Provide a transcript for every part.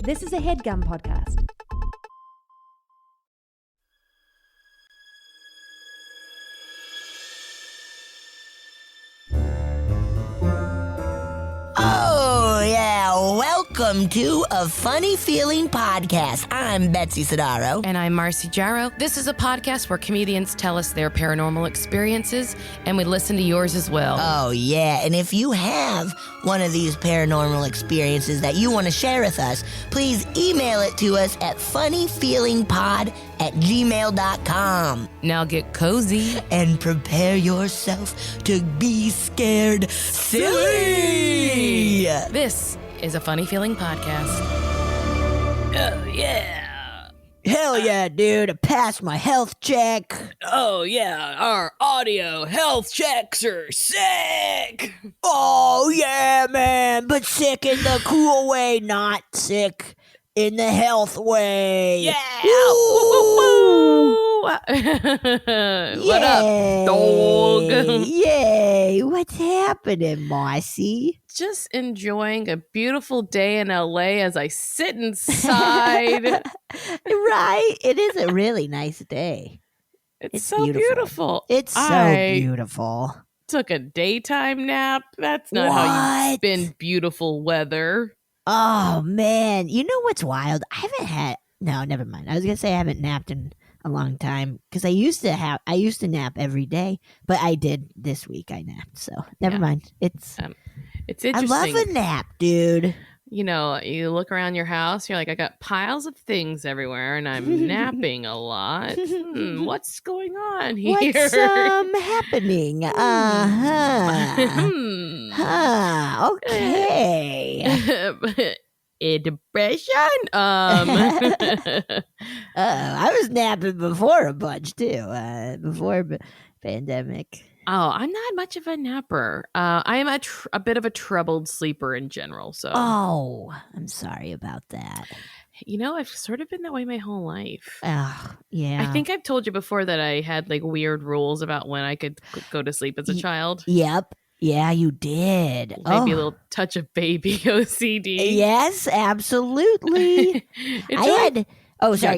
This is a HeadGum podcast. Oh, yeah. Welcome to A Funny Feeling Podcast. I'm Betsy Sidaro. And I'm Marcy Jarrow. This is a podcast where comedians tell us their paranormal experiences, and we listen to yours as well. Oh, yeah. And if you have one of these paranormal experiences that you want to share with us, please email it to us at funnyfeelingpod@gmail.com. Now get cozy. And prepare yourself to be scared silly. This is a Funny Feeling podcast. Oh, yeah. Hell yeah, dude. I passed my health check. Oh, yeah. Our audio health checks are sick. Oh, yeah, man. But sick in the cool way, not sick in the health way. Yeah. Woo! What up, dog? Yay. What's happening, Marcy? Just enjoying a beautiful day in LA as I sit inside. Right? It is a really nice day. It's so beautiful. It's so beautiful. Took a daytime nap. That's not how you spend beautiful weather. Oh, man. You know what's wild? I haven't had... No, never mind. I was going to say I haven't napped in a long time because I used to nap every day, but I did this week. I napped, so never mind. It's interesting. I love a nap, dude. You know, you look around your house, you're like, I got piles of things everywhere, and I'm napping a lot. What's going on here? What's happening? Okay. Depression. I was napping before a bunch too. Before pandemic. Oh, I'm not much of a napper. I am a bit of a troubled sleeper in general. So. Oh, I'm sorry about that. You know, I've sort of been that way my whole life. Oh, yeah. I think I've told you before that I had like weird rules about when I could go to sleep as a child. Yep. Yeah, you did. Maybe a little touch of baby OCD. Yes, absolutely. Sorry,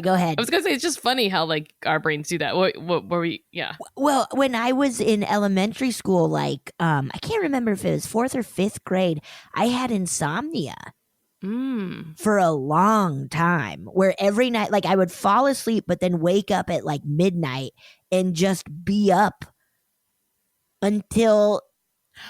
go ahead. I was going to say, it's just funny how like our brains do that. What were we? Yeah. Well, when I was in elementary school, like, I can't remember if it was 4th or 5th grade, I had insomnia. For a long time, where every night, like I would fall asleep, but then wake up at like midnight and just be up until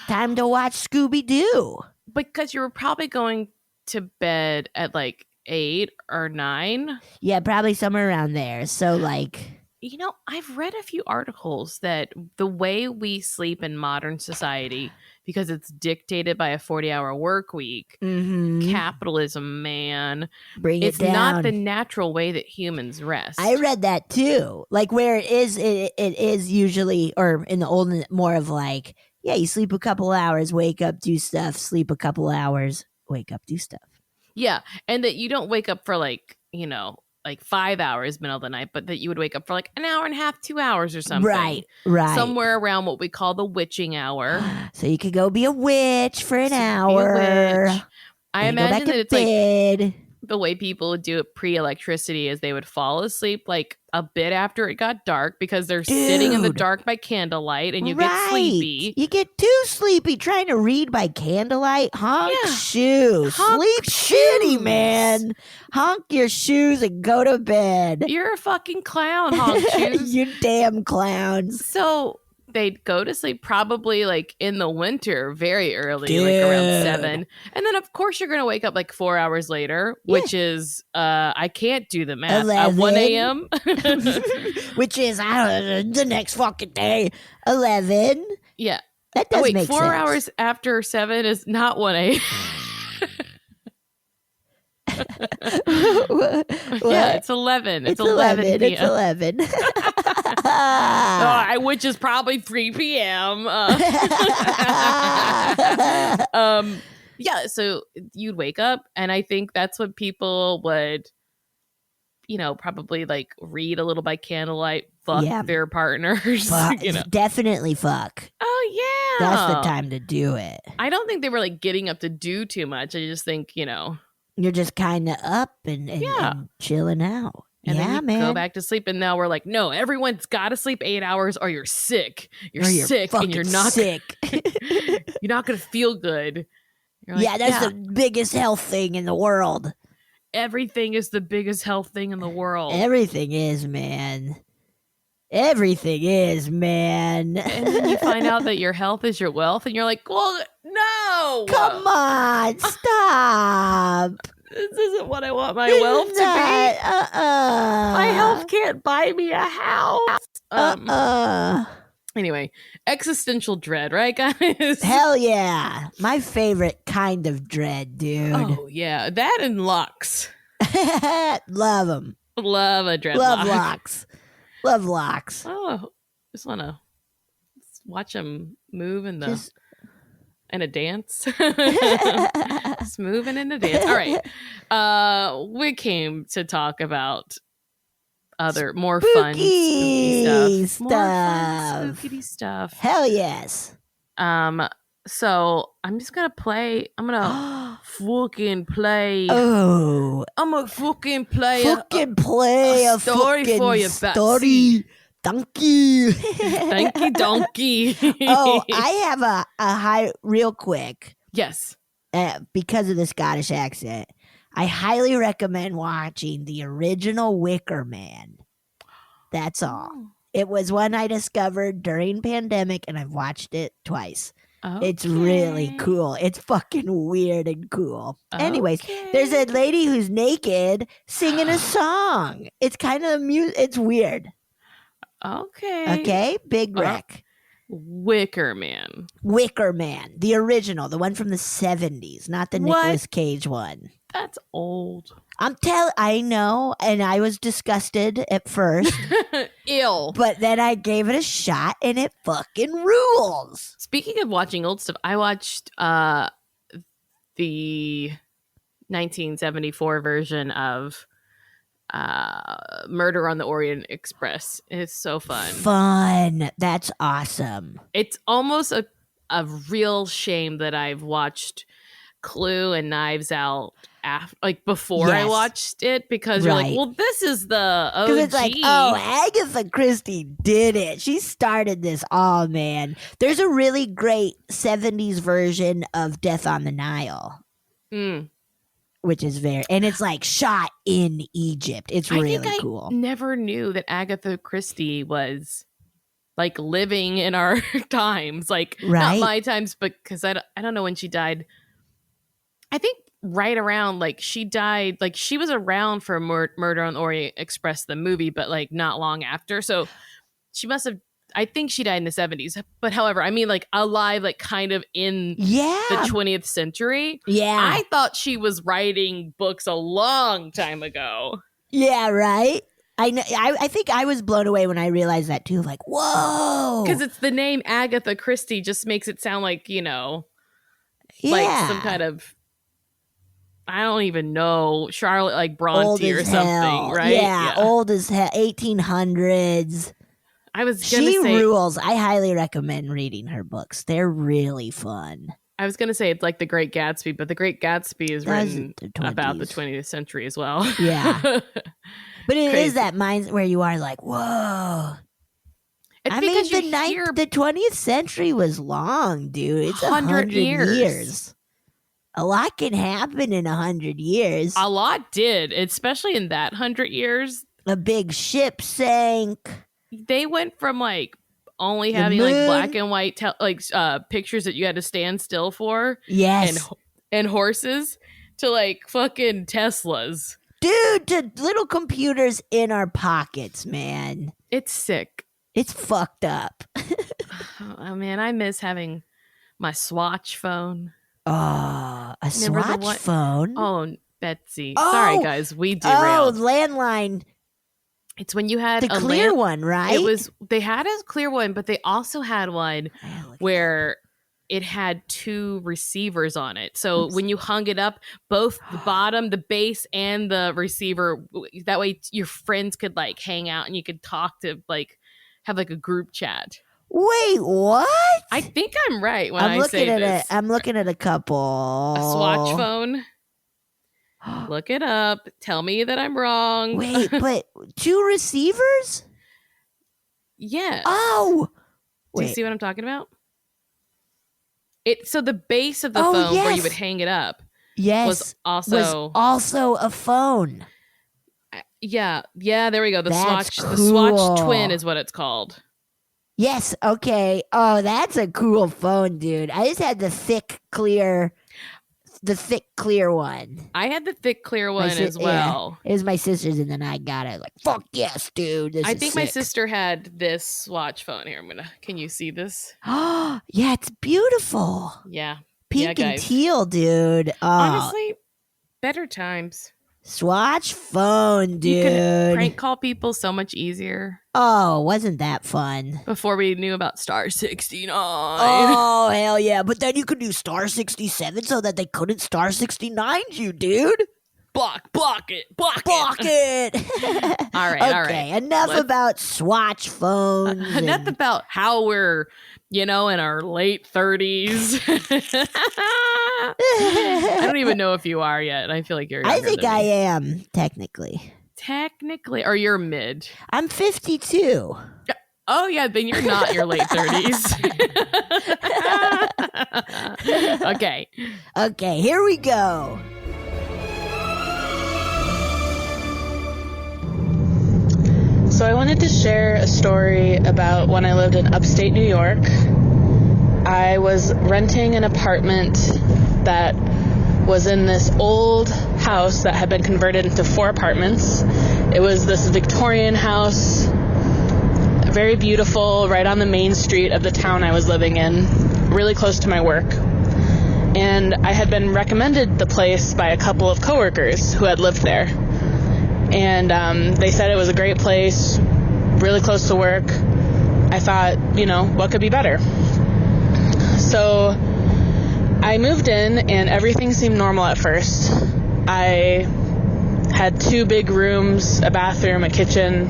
time to watch Scooby-Doo. Because you were probably going to bed at like 8 or 9. Yeah, probably somewhere around there. So like... You know, I've read a few articles that the way we sleep in modern society, because it's dictated by a 40-hour work week, capitalism, man, it's not the natural way that humans rest. I read that too. Like where it is usually, or in the old, more of like, yeah, you sleep a couple hours, wake up, do stuff, sleep a couple hours, wake up, do stuff. Yeah, and that you don't wake up for like, you know, like 5 hours middle of the night, but that you would wake up for like an hour and a half, 2 hours or something. Right. Somewhere around what we call the witching hour. So you could go be a witch for an hour. I imagine that it's bed. Like the way people would do it pre-electricity is they would fall asleep like a bit after it got dark because they're sitting in the dark by candlelight and you get sleepy. You get too sleepy trying to read by candlelight. Honk shoes. Sleep shitty, man. Honk your shoes and go to bed. You're a fucking clown, honk shoes. You damn clowns. So they'd go to sleep probably like in the winter very early, like around 7. And then of course you're going to wake up like 4 hours later, which is, I can't do the math, 11. At 1 a.m. Which is, I don't know, the next fucking day, 11. Yeah. That does make 4 sense. hours after 7 is not 1 a.m. Yeah, it's 11. It's 11 p.m. It's 11. Which is probably 3 p.m. Yeah, so you'd wake up, and I think that's what people would, you know, probably like read a little by candlelight, fuck their partners. Definitely fuck. Oh, yeah. That's the time to do it. I don't think they were like getting up to do too much. I just think, you know. You're just kind of up and chilling out. And then you go back to sleep, and now we're like, no, everyone's got to sleep 8 hours, or you're sick. You're sick, and you're not sick. You're not gonna feel good. Like, that's the biggest health thing in the world. Everything is the biggest health thing in the world. Everything is, man. Everything is, man. And then you find out that your health is your wealth, and you're like, well, no. Come on, stop. This isn't what I want my wealth to be. My health can't buy me a house. Anyway, existential dread, right, guys? Hell yeah. My favorite kind of dread, dude. Oh, yeah. That and Locks. Love them. Love a dreadlock. Love Locks. Love Locks. Oh, just want to watch them move in the... And a dance. Just moving in a dance. All right. We came to talk about more fun, spooky stuff. More fun, spooky stuff. Hell yes. So I'm just gonna play. I'm gonna fucking play. Oh. I'm gonna fucking play. A story for you, Betsy. Donkey. Thank you, donkey. Oh, I have a high, real quick. Yes. Because of the Scottish accent, I highly recommend watching the original Wicker Man. That's all. Oh. It was one I discovered during pandemic, and I've watched it twice. Okay. It's really cool. It's fucking weird and cool. Okay. Anyways, there's a lady who's naked singing a song. It's kind of it's weird. Okay. Big wreck. Wicker Man. Wicker Man. The original. The one from the 70s. Not the Nicolas Cage one. That's old. I know. And I was disgusted at first. Ew. But then I gave it a shot and it fucking rules. Speaking of watching old stuff, I watched the 1974 version of Murder on the Orient Express. It's so fun. That's awesome. It's almost a real shame that I've watched Clue and Knives Out before I watched it, because you're like, well, this is the OG. Because it's like, oh, Agatha Christie did it. She started this all, man. There's a really great 70s version of Death on the Nile. Which is and it's like shot in Egypt. It's really cool. I never knew that Agatha Christie was like living in our times, like not my times, but because I don't know when she died. I think right around she died, she was around for Murder on the Orient Express, the movie, but not long after. So she must have. I think she died in the 70s, but however, I mean, alive, kind of in the 20th century. Yeah. I thought she was writing books a long time ago. Yeah, right? I know. I think I was blown away when I realized that too. Like, whoa. Because it's the name Agatha Christie just makes it sound like, some kind of, I don't even know, Charlotte, Bronte or something, hell. right? Yeah, old as hell, 1800s. I was gonna say, she rules. I highly recommend reading her books. They're really fun. I was gonna say it's like The Great Gatsby, but The Great Gatsby is written about the 20th century as well. Yeah, but it is that mind where you are like, whoa. I mean, the 20th century was long, dude. It's 100 years. A lot can happen in 100 years. A lot did, especially in that 100 years. A big ship sank. They went from only having black and white pictures that you had to stand still for. Yes. And horses to fucking Teslas. Dude, to little computers in our pockets, man. It's sick. It's fucked up. Oh man, I miss having my Swatch phone. Oh, a Swatch phone? Oh, Betsy. Oh, sorry guys, we derailed. Oh, landline. It's when you had the clear one, right? They had a clear one, but they also had one where it had two receivers on it. So when you hung it up, both the bottom, the base, and the receiver, that way your friends could hang out and you could talk to have a group chat. Wait, what? I think I'm right when I say this. I'm looking at a couple. A Swatch phone. Look it up. Tell me that I'm wrong. Wait, but 2 receivers? Yes. Oh! Do you see what I'm talking about? So the base of the phone where you would hang it up was also a phone. Yeah, there we go. That's cool. The Swatch Twin is what it's called. Yes, okay. Oh, that's a cool phone, dude. I just had the thick clear one. I had the thick clear one as well. Yeah, it was my sister's, and then I got it. Like, fuck yes, dude. I think my sister had this Swatch phone. Here, can you see this? Oh, yeah, it's beautiful. Yeah. Pink and teal, dude. Honestly, better times. Swatch phone, dude. You could prank call people so much easier. Oh, wasn't that fun? Before we knew about Star 69. Oh, hell yeah. But then you could do Star 67 so that they couldn't Star 69 you, dude. Block it. All right. Okay, enough about Swatch phones. Enough about how we're, in our late 30s. I don't even know if you are yet. I feel like you're younger I think I am, technically. Or you're mid. I'm 52. Oh, yeah, then you're not your late 30s. Okay, here we go. So I wanted to share a story about when I lived in upstate New York. I was renting an apartment that was in this old house that had been converted into 4 apartments. It was this Victorian house, very beautiful, right on the main street of the town I was living in, really close to my work. And I had been recommended the place by a couple of coworkers who had lived there. And they said it was a great place, really close to work. I thought, what could be better? So I moved in, and everything seemed normal at first. I had 2 big rooms, a bathroom, a kitchen,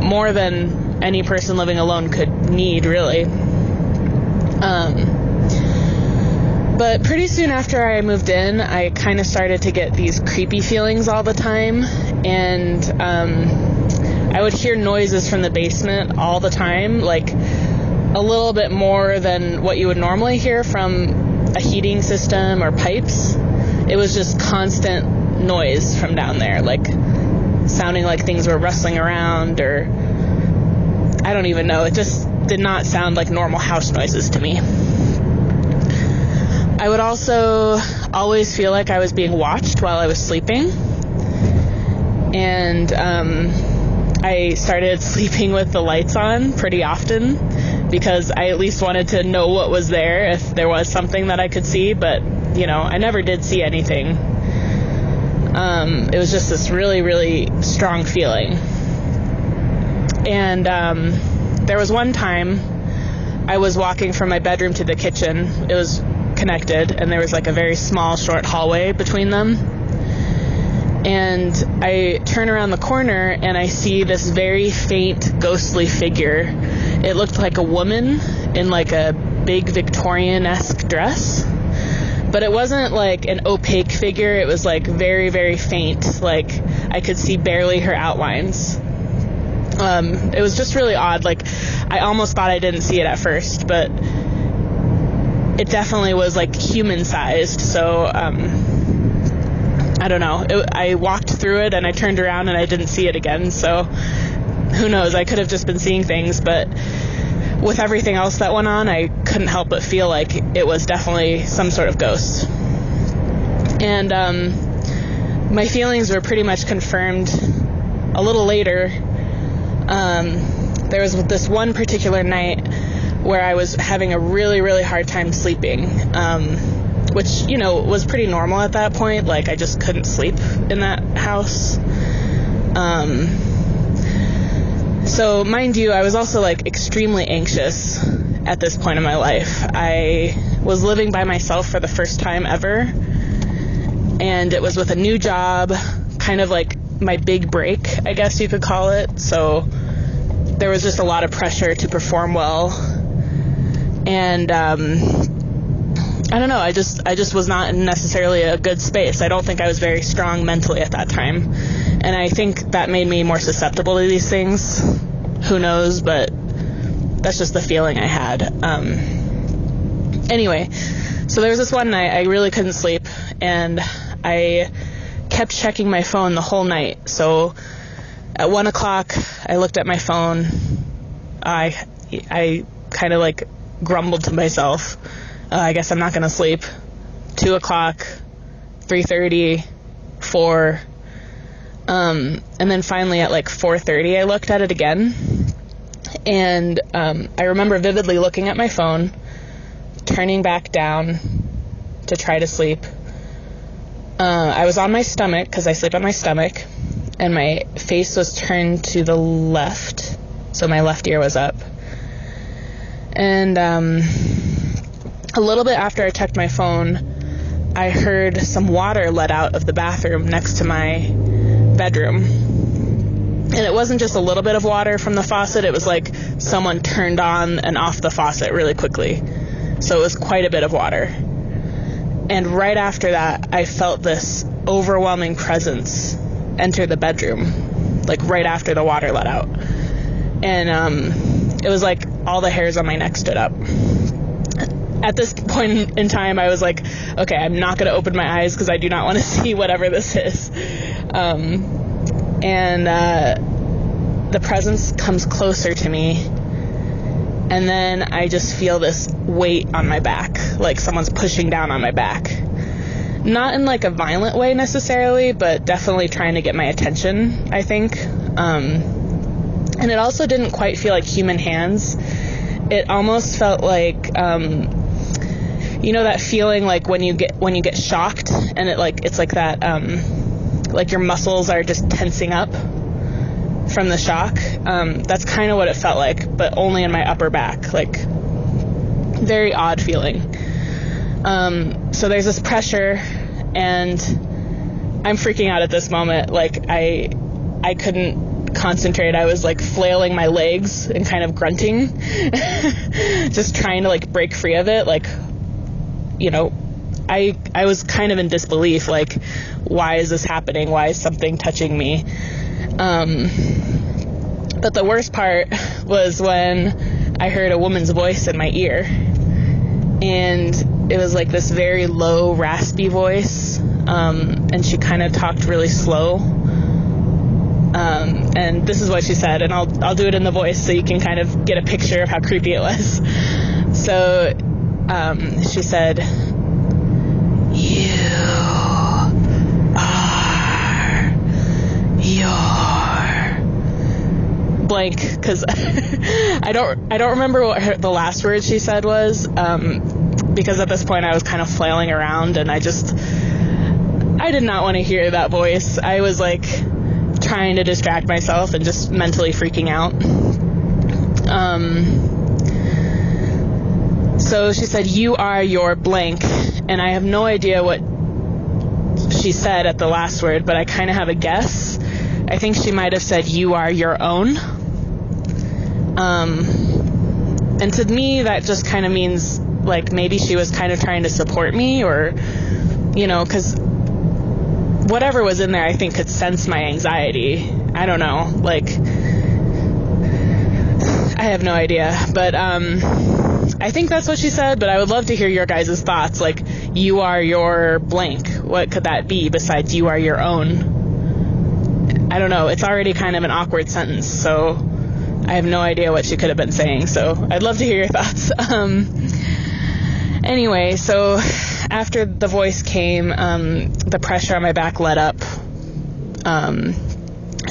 more than any person living alone could need, really. But pretty soon after I moved in, I kind of started to get these creepy feelings all the time, and I would hear noises from the basement all the time, like a little bit more than what you would normally hear from a heating system or pipes. It was just constant noise from down there, like sounding like things were rustling around, or I don't even know. It just did not sound like normal house noises to me. I would also always feel like I was being watched while I was sleeping. And I started sleeping with the lights on pretty often because I at least wanted to know what was there if there was something that I could see. But, I never did see anything. It was just this really, really strong feeling. And there was one time I was walking from my bedroom to the kitchen. It was connected, and there was like a very small short hallway between them, and I turn around the corner and I see this very faint ghostly figure. It looked like a woman in like a big Victorian-esque dress, but it wasn't like an opaque figure. It was like very, very faint, like I could see barely her outlines. It was just really odd. Like I almost thought I didn't see it at first, but it definitely was like human sized. So I don't know. I walked through it and I turned around and I didn't see it again. So who knows? I could have just been seeing things, but with everything else that went on, I couldn't help but feel like it was definitely some sort of ghost. And my feelings were pretty much confirmed a little later. There was this one particular night where I was having a really, really hard time sleeping, which, was pretty normal at that point. Like, I just couldn't sleep in that house. So, mind you, I was also, like, extremely anxious at this point in my life. I was living by myself for the first time ever, and it was with a new job, kind of like my big break, I guess you could call it. So, there was just a lot of pressure to perform well. And I don't know. I just was not in necessarily a good space. I don't think I was very strong mentally at that time. And I think that made me more susceptible to these things. Who knows, but that's just the feeling I had. Anyway, so there was this one night I really couldn't sleep, and I kept checking my phone the whole night. So at 1 o'clock, I looked at my phone. I kind of like grumbled to myself, I guess I'm not going to sleep. 2 o'clock, 3:30, 4. And then finally at like 4:30, I looked at it again. And I remember vividly looking at my phone, turning back down to try to sleep. I was on my stomach because I sleep on my stomach, and my face was turned to the left, so my left ear was up. And a little bit after I checked my phone, I heard some water let out of the bathroom next to my bedroom. And it wasn't just a little bit of water from the faucet, it was like someone turned on and off the faucet really quickly. So it was quite a bit of water. And right after that, I felt this overwhelming presence enter the bedroom, like right after the water let out. And it was like all the hairs on my neck stood up. At this point in time, I was like, okay, I'm not going to open my eyes because I do not want to see whatever this is. The presence comes closer to me, and then I just feel this weight on my back, like someone's pushing down on my back. Not in like a violent way necessarily, but definitely trying to get my attention, I think. And it also didn't quite feel like human hands. It almost felt like, you know, that feeling like when you get shocked, and it's like that, like your muscles are just tensing up from the shock. That's kind of what it felt like, but only in my upper back, like very odd feeling. So there's this pressure, and I'm freaking out at this moment. Like I couldn't concentrate. I was like flailing my legs and kind of grunting, just trying to like break free of it. Like, you know, I was kind of in disbelief, like, why is this happening? Why is something touching me? But the worst part was when I heard a woman's voice in my ear, and it was like this very low, raspy voice, and she kind of talked really slow. And this is what she said, and I'll do it in the voice so you can kind of get a picture of how creepy it was. So she said, "You are your blank," because I don't remember what the last word she said was, because at this point I was kind of flailing around, and I did not want to hear that voice. I was like trying to distract myself and just mentally freaking out. So she said, "You are your blank," and I have no idea what she said at the last word, but I kind of have a guess. I think she might have said, "You are your own." And to me, that just kind of means like maybe she was kind of trying to support me, or, you know, because whatever was in there, I think, could sense my anxiety. I don't know. Like, I have no idea. But I think that's what she said, but I would love to hear your guys' thoughts. Like, you are your blank. What could that be besides you are your own? I don't know. It's already kind of an awkward sentence, so I have no idea what she could have been saying. So I'd love to hear your thoughts. Anyway, so after the voice came, the pressure on my back let up, and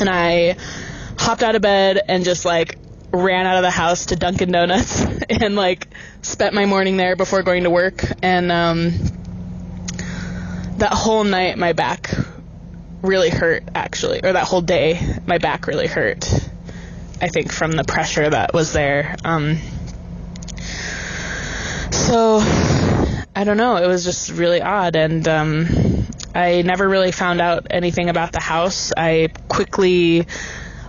I hopped out of bed and just like ran out of the house to Dunkin' Donuts and like spent my morning there before going to work. And that whole night my back really hurt, actually, or that whole day my back really hurt, I think, from the pressure that was there. So I don't know, it was just really odd, and I never really found out anything about the house. I quickly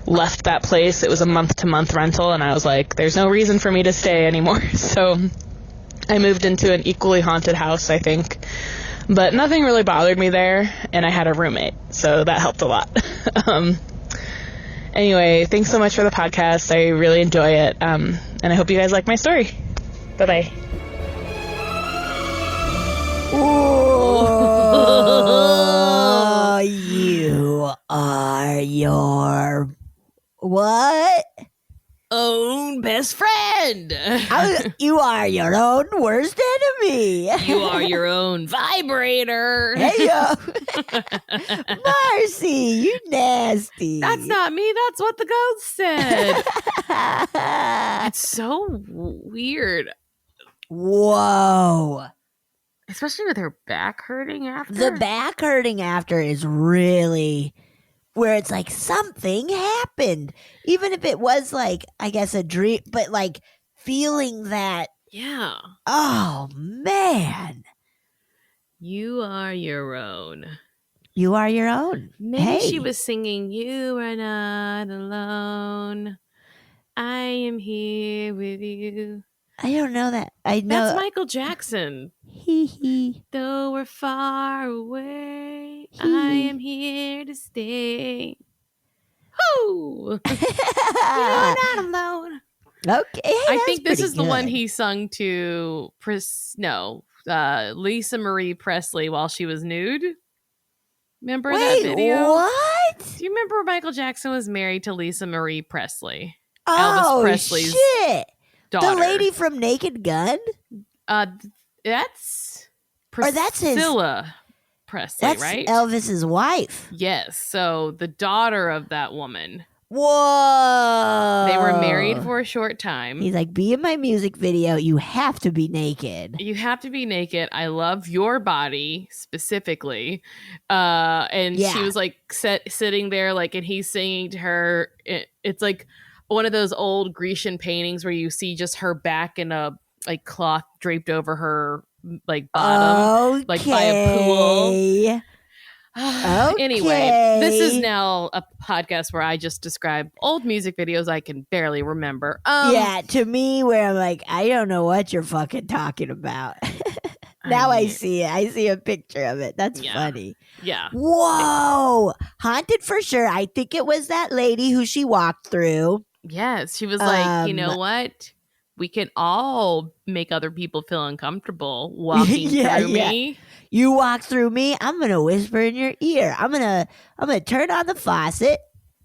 left that place. It was a month-to-month rental, and I was like, there's no reason for me to stay anymore. So I moved into an equally haunted house, I think. But nothing really bothered me there, and I had a roommate, so that helped a lot. Anyway, thanks so much for the podcast. I really enjoy it, and I hope you guys like my story. Bye-bye. Oh, you are your what? Own best friend. You are your own worst enemy. You are your own vibrator. Hey, yo. Marcy, you nasty. That's not me. That's what the ghost said. It's so weird. Whoa. Especially with her back hurting after. The back hurting after is really where it's like something happened. Even if it was like, I guess, a dream, but like feeling that. Yeah. Oh, man. You are your own. You are your own. Maybe she was singing, "You are not alone. I am here with you." I don't know that. I know. That's Michael Jackson. Hee. Though we're far away, I am here to stay. Whoo! You're not alone. Okay. I think this is the one he sung to Lisa Marie Presley while she was nude. Remember that video? What? Do you remember Michael Jackson was married to Lisa Marie Presley? Oh, Elvis Presley's shit. daughter. The lady from Naked Gun? That's that's Priscilla Presley, that's right? Elvis's wife. Yes. So the daughter of that woman. Whoa. They were married for a short time. He's like, be in my music video. You have to be naked. You have to be naked. I love your body specifically. And she was like sitting there, like, and he's singing to her. It's like one of those old Grecian paintings where you see just her back in a like cloth draped over her like bottom, like by a pool. Anyway, this is now a podcast where I just describe old music videos I can barely remember. Yeah, to me, where I'm like, I don't know what you're fucking talking about. Now I see it. I see a picture of it. That's funny. Yeah. Whoa. Haunted for sure. I think it was that lady who she walked through. Yes. She was like, you know what? We can all make other people feel uncomfortable walking through me. You walk through me, I'm gonna whisper in your ear. I'm gonna turn on the faucet,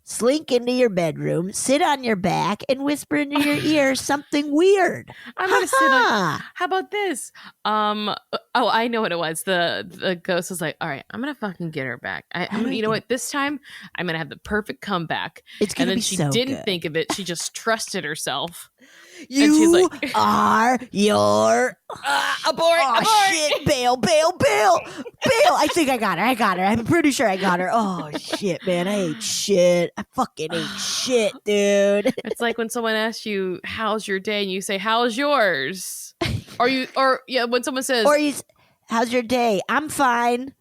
slink into your bedroom, sit on your back, and whisper into your ear something weird. I'm gonna sit on. How about this? I know what it was. The ghost was like, "All right, I'm gonna fucking get her back. I'm gonna, you know what? This time, I'm gonna have the perfect comeback." It's gonna be she so didn't good. think of it. She just trusted herself. You are your abort. Shit, bail. I think I got her. I'm pretty sure I got her. Oh shit, man, I ate shit. I fucking ate shit, dude. It's like when someone asks you, "How's your day?" and you say, "How's yours?" When someone says, "How's your day?" I'm fine.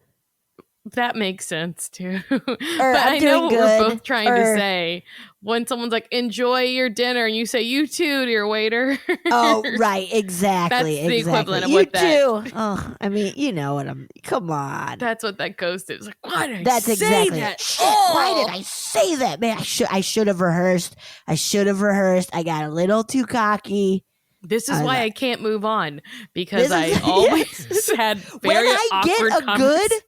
That makes sense too. But I know what good. we're both trying to say. When someone's like, "Enjoy your dinner," and you say, "You too, dear waiter." Oh, right, exactly. That's the equivalent of you what that. Too. Oh, I mean, you know what I'm. Come on. That's what that ghost is. Like, why did That's I say exactly that? Shit, why did I say that, man? I should have rehearsed. I got a little too cocky. This is why I can't move on because I always had very awkward conversations.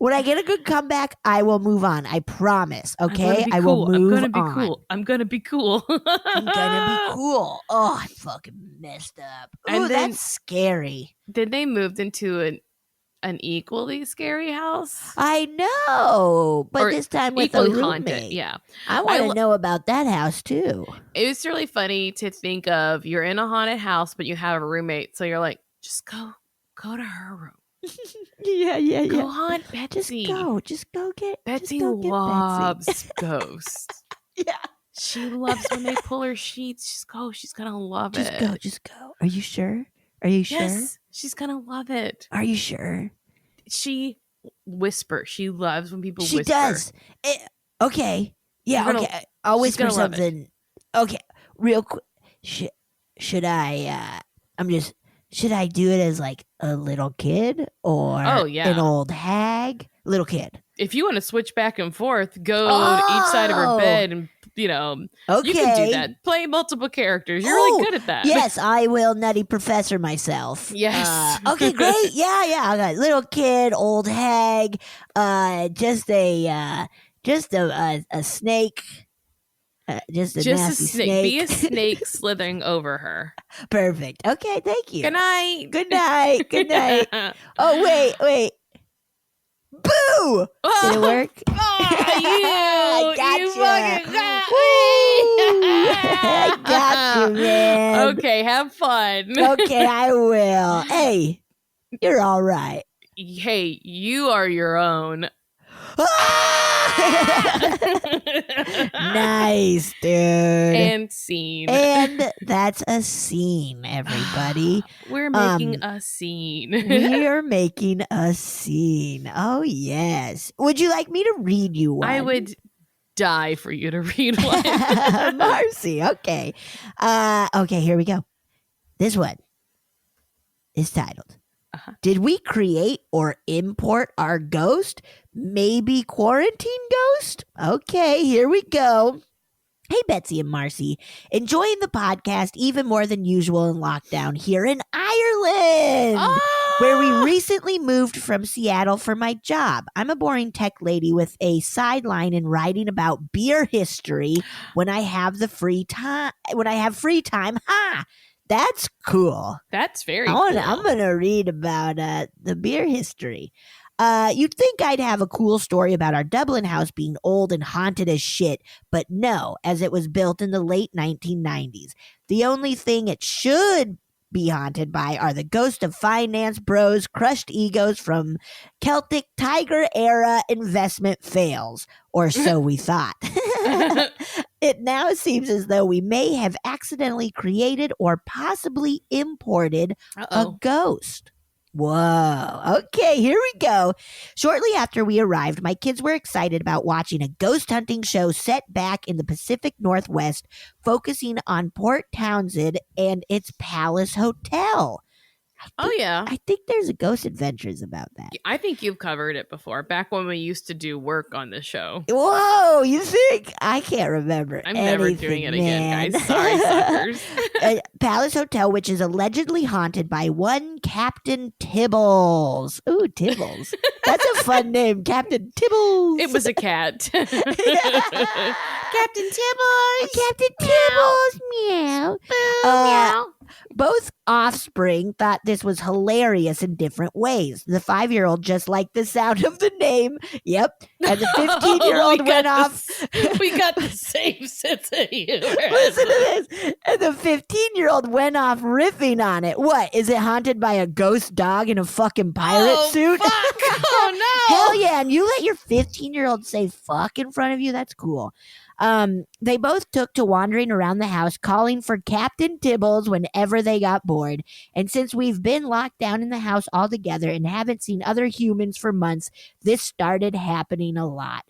When I get a good comeback, I will move on. I promise. Okay, I will move on. I'm gonna be cool. I'm gonna be cool. Oh, I fucking messed up. Ooh, and then, that's scary. Then they moved into an equally scary house. I know, but this time with a roommate. Haunted, yeah. I want to know about that house too. It was really funny to think of. You're in a haunted house, but you have a roommate, so you're like, just go to her room. Yeah. Go haunt Betsy. Just go get Betsy. Loves ghosts. Yeah. She loves when they pull her sheets. She's gonna love it. Just go. Are you sure? Yes, she's gonna love it. Are you sure? She whispers. She loves when people whisper. She does. Okay. Yeah, okay. I'll whisper something. Okay, real quick. Should I, I'm just Should I do it as like a little kid or an old hag? Little kid. If you want to switch back and forth, go to each side of her bed and, you can do that. Play multiple characters. You're really good at that. Yes, I will Nutty Professor myself. Yes. Okay, great. Yeah. I got little kid, old hag, just a snake. Just a snake. Be a snake slithering over her. Perfect. Okay, thank you. Good night. Good night. Good night. Oh, wait. Boo! Did it work? I got you. Fucking got I got you, man. Okay, have fun. Okay, I will. Hey, you're all right. Hey, you are your own. Nice, dude. And scene. And that's a scene, everybody. We're making a scene. We're making a scene. Oh, yes. Would you like me to read you one? I would die for you to read one. Marcy, okay. Okay, here we go. This one is titled, Did we create or import our ghost? Maybe quarantine ghost? Okay, here we go. Hey, Betsy and Marcy. Enjoying the podcast even more than usual in lockdown here in Ireland, where we recently moved from Seattle for my job. I'm a boring tech lady with a sideline in writing about beer history when I have free time. Ha! That's cool. That's very cool. I'm going to read about the beer history. You'd think I'd have a cool story about our Dublin house being old and haunted as shit, but no, as it was built in the late 1990s. The only thing it should be haunted by are the ghosts of finance bros, crushed egos from Celtic Tiger era investment fails, or so we thought. It now seems as though we may have accidentally created or possibly imported a ghost. Whoa. Okay, here we go. Shortly after we arrived, my kids were excited about watching a ghost hunting show set back in the Pacific Northwest, focusing on Port Townsend and its Palace Hotel. I think there's a Ghost Adventures about that. I think you've covered it before, back when we used to do work on the show. Whoa, you think? I can't remember. I'm never doing it again, guys. Sorry, suckers. Palace Hotel, which is allegedly haunted by one Captain Tibbles. Ooh, Tibbles. That's a fun name, Captain Tibbles. It was a cat. Captain Tibbles. Captain Tibbles. Meow. Meow. Both offspring thought this was hilarious in different ways. The 5-year-old just liked the sound of the name. Yep. And the 15-year-old went off. We got the same sense of humor. Listen to this. And the 15-year-old went off riffing on it. What? Is it haunted by a ghost dog in a fucking pirate suit? Fuck. Oh, no. Hell yeah. And you let your 15-year-old say fuck in front of you? That's cool. They both took to wandering around the house calling for Captain Tibbles whenever they got bored. And since we've been locked down in the house all together and haven't seen other humans for months, this started happening a lot.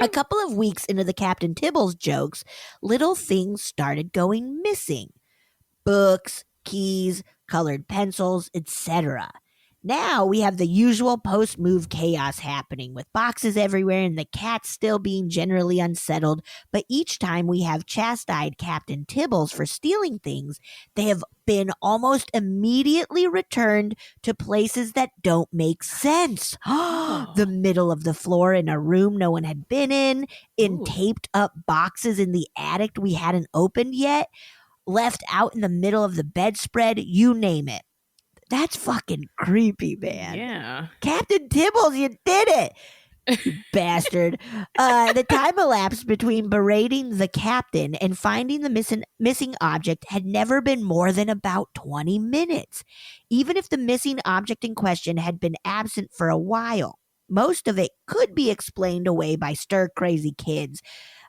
A couple of weeks into the Captain Tibbles jokes, little things started going missing. Books, keys, colored pencils, etc. Now we have the usual post-move chaos happening with boxes everywhere and the cats still being generally unsettled, but each time we have chastised Captain Tibbles for stealing things, they have been almost immediately returned to places that don't make sense. The middle of the floor in a room no one had been in taped up boxes in the attic we hadn't opened yet, left out in the middle of the bedspread, you name it. That's fucking creepy, man. Yeah. Captain Tibbles, you did it. You bastard. The time elapsed between berating the captain and finding the missing object had never been more than about 20 minutes. Even if the missing object in question had been absent for a while, most of it could be explained away by stir-crazy kids.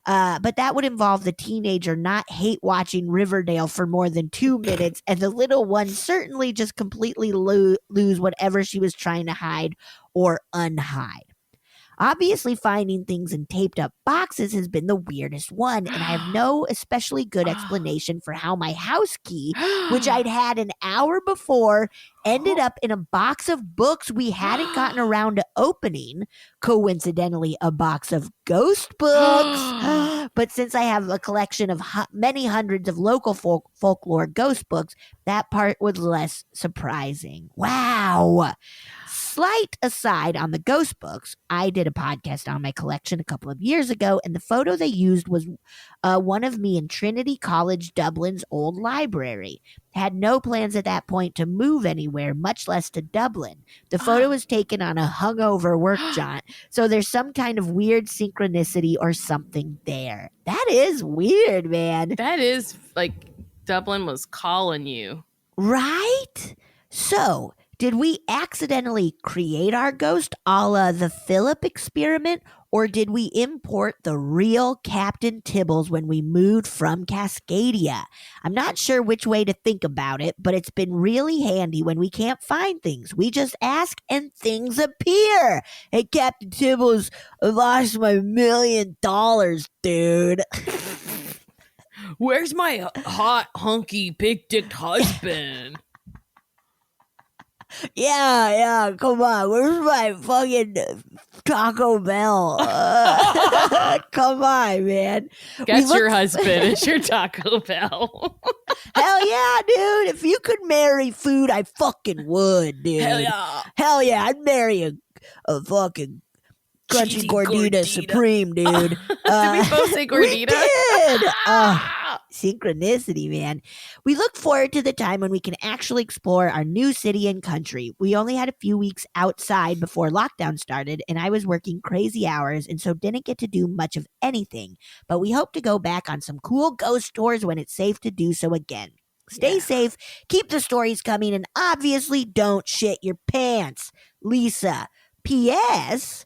But that would involve the teenager not hate watching Riverdale for more than 2 minutes, and the little one certainly just completely lose whatever she was trying to hide or unhide. Obviously, finding things in taped up boxes has been the weirdest one, and I have no especially good explanation for how my house key, which I'd had an hour before, ended up in a box of books we hadn't gotten around to opening. Coincidentally, a box of ghost books. But since I have a collection of many hundreds of local folklore ghost books, that part was less surprising. Wow. Slight aside on the ghost books, I did a podcast on my collection a couple of years ago, and the photo they used was one of me in Trinity College Dublin's old library. Had no plans at that point to move anywhere, much less to Dublin. The photo was taken on a hungover work jaunt, so there's some kind of weird synchronicity or something there. That is weird, man. That is like Dublin was calling you. Right? So, did we accidentally create our ghost a la the Philip experiment, or did we import the real Captain Tibbles when we moved from Cascadia? I'm not sure which way to think about it, but it's been really handy when we can't find things. We just ask and things appear. Hey, Captain Tibbles, I lost my $1 million, dude. Where's my hot, hunky, big-dicked husband? Yeah, come on. Where's my fucking Taco Bell? Come on, man. Guess your husband is your Taco Bell. Hell yeah, dude. If you could marry food, I fucking would, dude. Hell yeah. Hell yeah, I'd marry a fucking Crunchy Gordita Supreme, dude. Did we both say Gordita? We did. Synchronicity, man. We look forward to the time when we can actually explore our new city and country. We only had a few weeks outside before lockdown started, and I was working crazy hours and so didn't get to do much of anything. But we hope to go back on some cool ghost tours when it's safe to do so again. Stay safe, keep the stories coming, and obviously don't shit your pants. Lisa. P.S.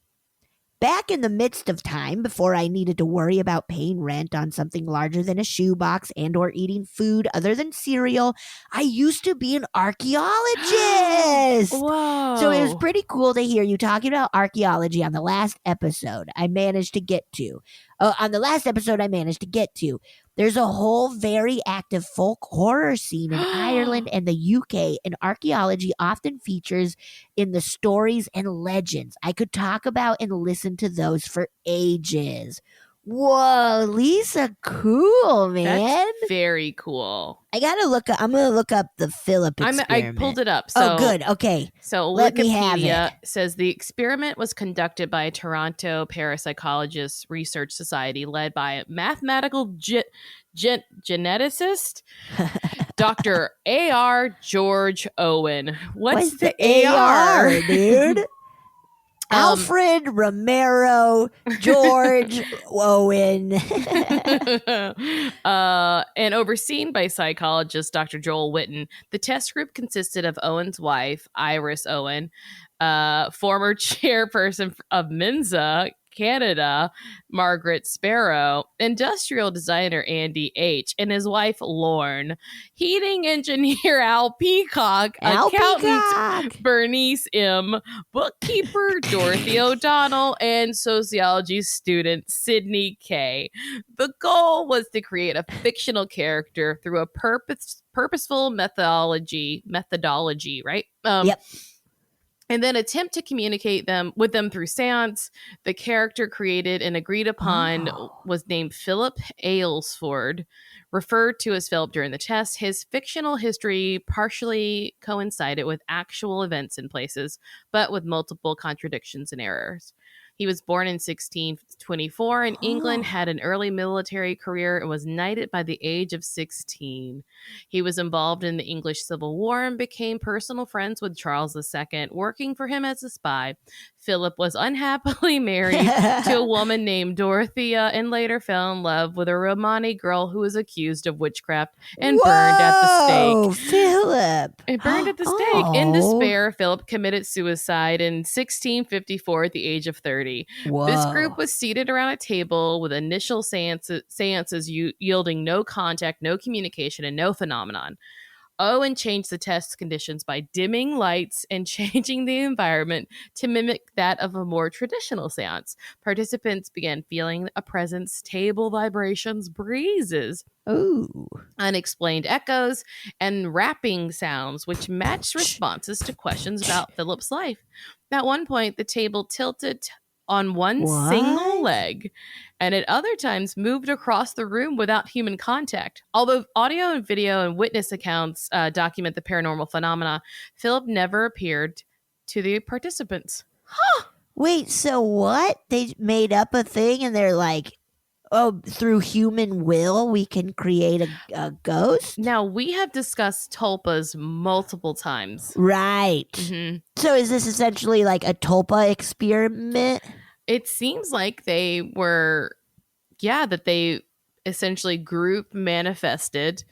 Back in the midst of time, before I needed to worry about paying rent on something larger than a shoebox and or eating food other than cereal, I used to be an archaeologist. Whoa. So it was pretty cool to hear you talking about archaeology on the last episode I managed to get to. There's a whole very active folk horror scene in Ireland and the UK, and archaeology often features in the stories and legends. I could talk about and listen to those for ages. Whoa, Lisa, cool, man. That's very cool. I'm going to look up the Philip experiment. I pulled it up. So, oh, good. Okay. So Let me have Wikipedia it. says the experiment was conducted by a Toronto Parapsychologists Research Society led by a mathematical geneticist, Dr. A.R. George Owen. What's the A.R., dude? Alfred Romero George Owen. And overseen by psychologist Dr. Joel Witten. The test group consisted of Owen's wife, Iris Owen, former chairperson of Mensa Canada, Margaret Sparrow, industrial designer Andy H., and his wife Lorne, heating engineer Al Peacock, accountant Bernice M., bookkeeper Dorothy O'Donnell, and sociology student Sydney K. The goal was to create a fictional character through a purposeful methodology, right? Yep. And then attempt to communicate with them through seance. The character created and agreed upon was named Philip Aylesford, referred to as Philip during the test. His fictional history partially coincided with actual events and places, but with multiple contradictions and errors. He was born in 1624 in England, had an early military career, and was knighted by the age of 16. He was involved in the English Civil War and became personal friends with Charles II, working for him as a spy. Philip was unhappily married to a woman named Dorothea and later fell in love with a Romani girl who was accused of witchcraft and burned at the stake. Philip! And burned at the stake. In despair, Philip committed suicide in 1654 at the age of 30. Whoa. This group was seated around a table with initial seances yielding no contact, no communication, and no phenomenon. Owen changed the test conditions by dimming lights and changing the environment to mimic that of a more traditional seance. Participants began feeling a presence, table vibrations, breezes, Ooh. unexplained echoes, and rapping sounds, which matched responses to questions about Philip's life. At one point, the table tilted on one single leg, and at other times moved across the room without human contact. Although audio and video and witness accounts document the paranormal phenomena, Philip never appeared to the participants. Huh. Wait, so what? They made up a thing and they're like, oh, through human will, we can create a ghost? Now, we have discussed tulpas multiple times. Right. Mm-hmm. So is this essentially like a tulpa experiment? It seems like they were, that they essentially group manifested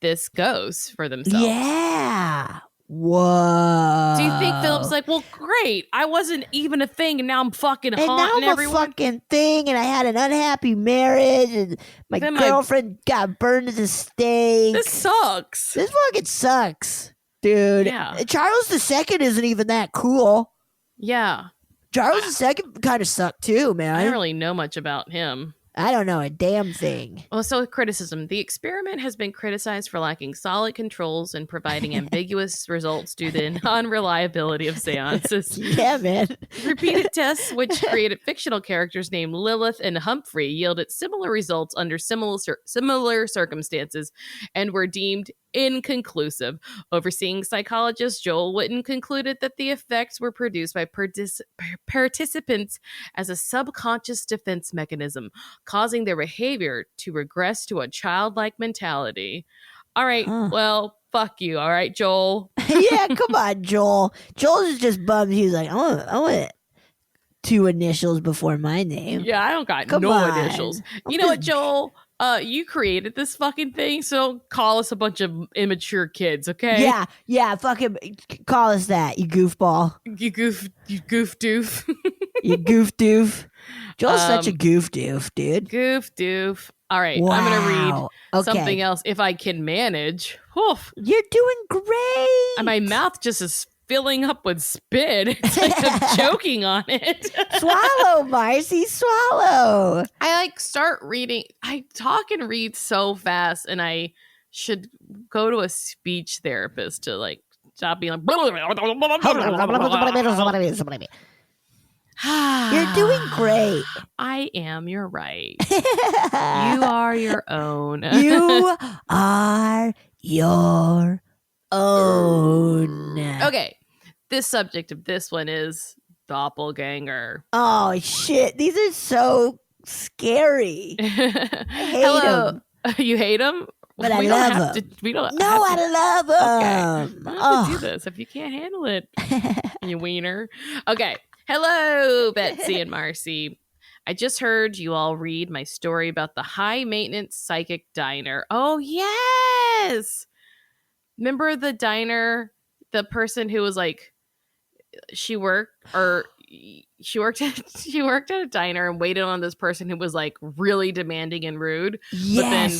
this ghost for themselves. Yeah. Whoa. Do you think Philip's like, well, great, I wasn't even a thing, and now I'm fucking haunting everyone? And now I'm a fucking thing, and I had an unhappy marriage, and my girlfriend got burned at the stake. This sucks. This fucking sucks, dude. Yeah. Charles II isn't even that cool. Yeah. Charles II kind of sucked too, man. I don't really know much about him. I don't know a damn thing. Well, so criticism. The experiment has been criticized for lacking solid controls and providing ambiguous results due to the non-reliability of seances. Yeah, man. Repeated tests, which created fictional characters named Lilith and Humphrey, yielded similar results under similar circumstances and were deemed inconclusive. Overseeing psychologist Joel Witten concluded that the effects were produced by participants as a subconscious defense mechanism, causing their behavior to regress to a childlike mentality. All right, well, fuck you. All right, Joel. Yeah, come on, Joel. Joel is just bummed. He was like, I want 2 initials before my name. Yeah, I don't got initials. You know what, Joel? You created this fucking thing, so call us a bunch of immature kids, okay? Yeah, fucking call us that, you goofball. You goof doof. You goof doof. Joel's such a goof doof, dude. Goof doof. All right, wow. I'm gonna read something else if I can manage. Oof. You're doing great. And my mouth just is filling up with spit. It's like I'm choking on it. Swallow, Marcy, swallow. I start reading. I talk and read so fast, and I should go to a speech therapist to stop being like. You're doing great. I am. You're right. You are your own. You are your own. Okay. This subject of this one is doppelganger. Oh, shit. These are so scary. I hate them. You hate them? But I love them. I love them. Okay. I have to do this if you can't handle it, you wiener. Okay. Hello, Betsy and Marcy. I just heard you all read my story about the high-maintenance psychic diner. Oh, yes! Remember the diner? The person who was like, she worked at a diner and waited on this person who was like really demanding and rude. Yes. But then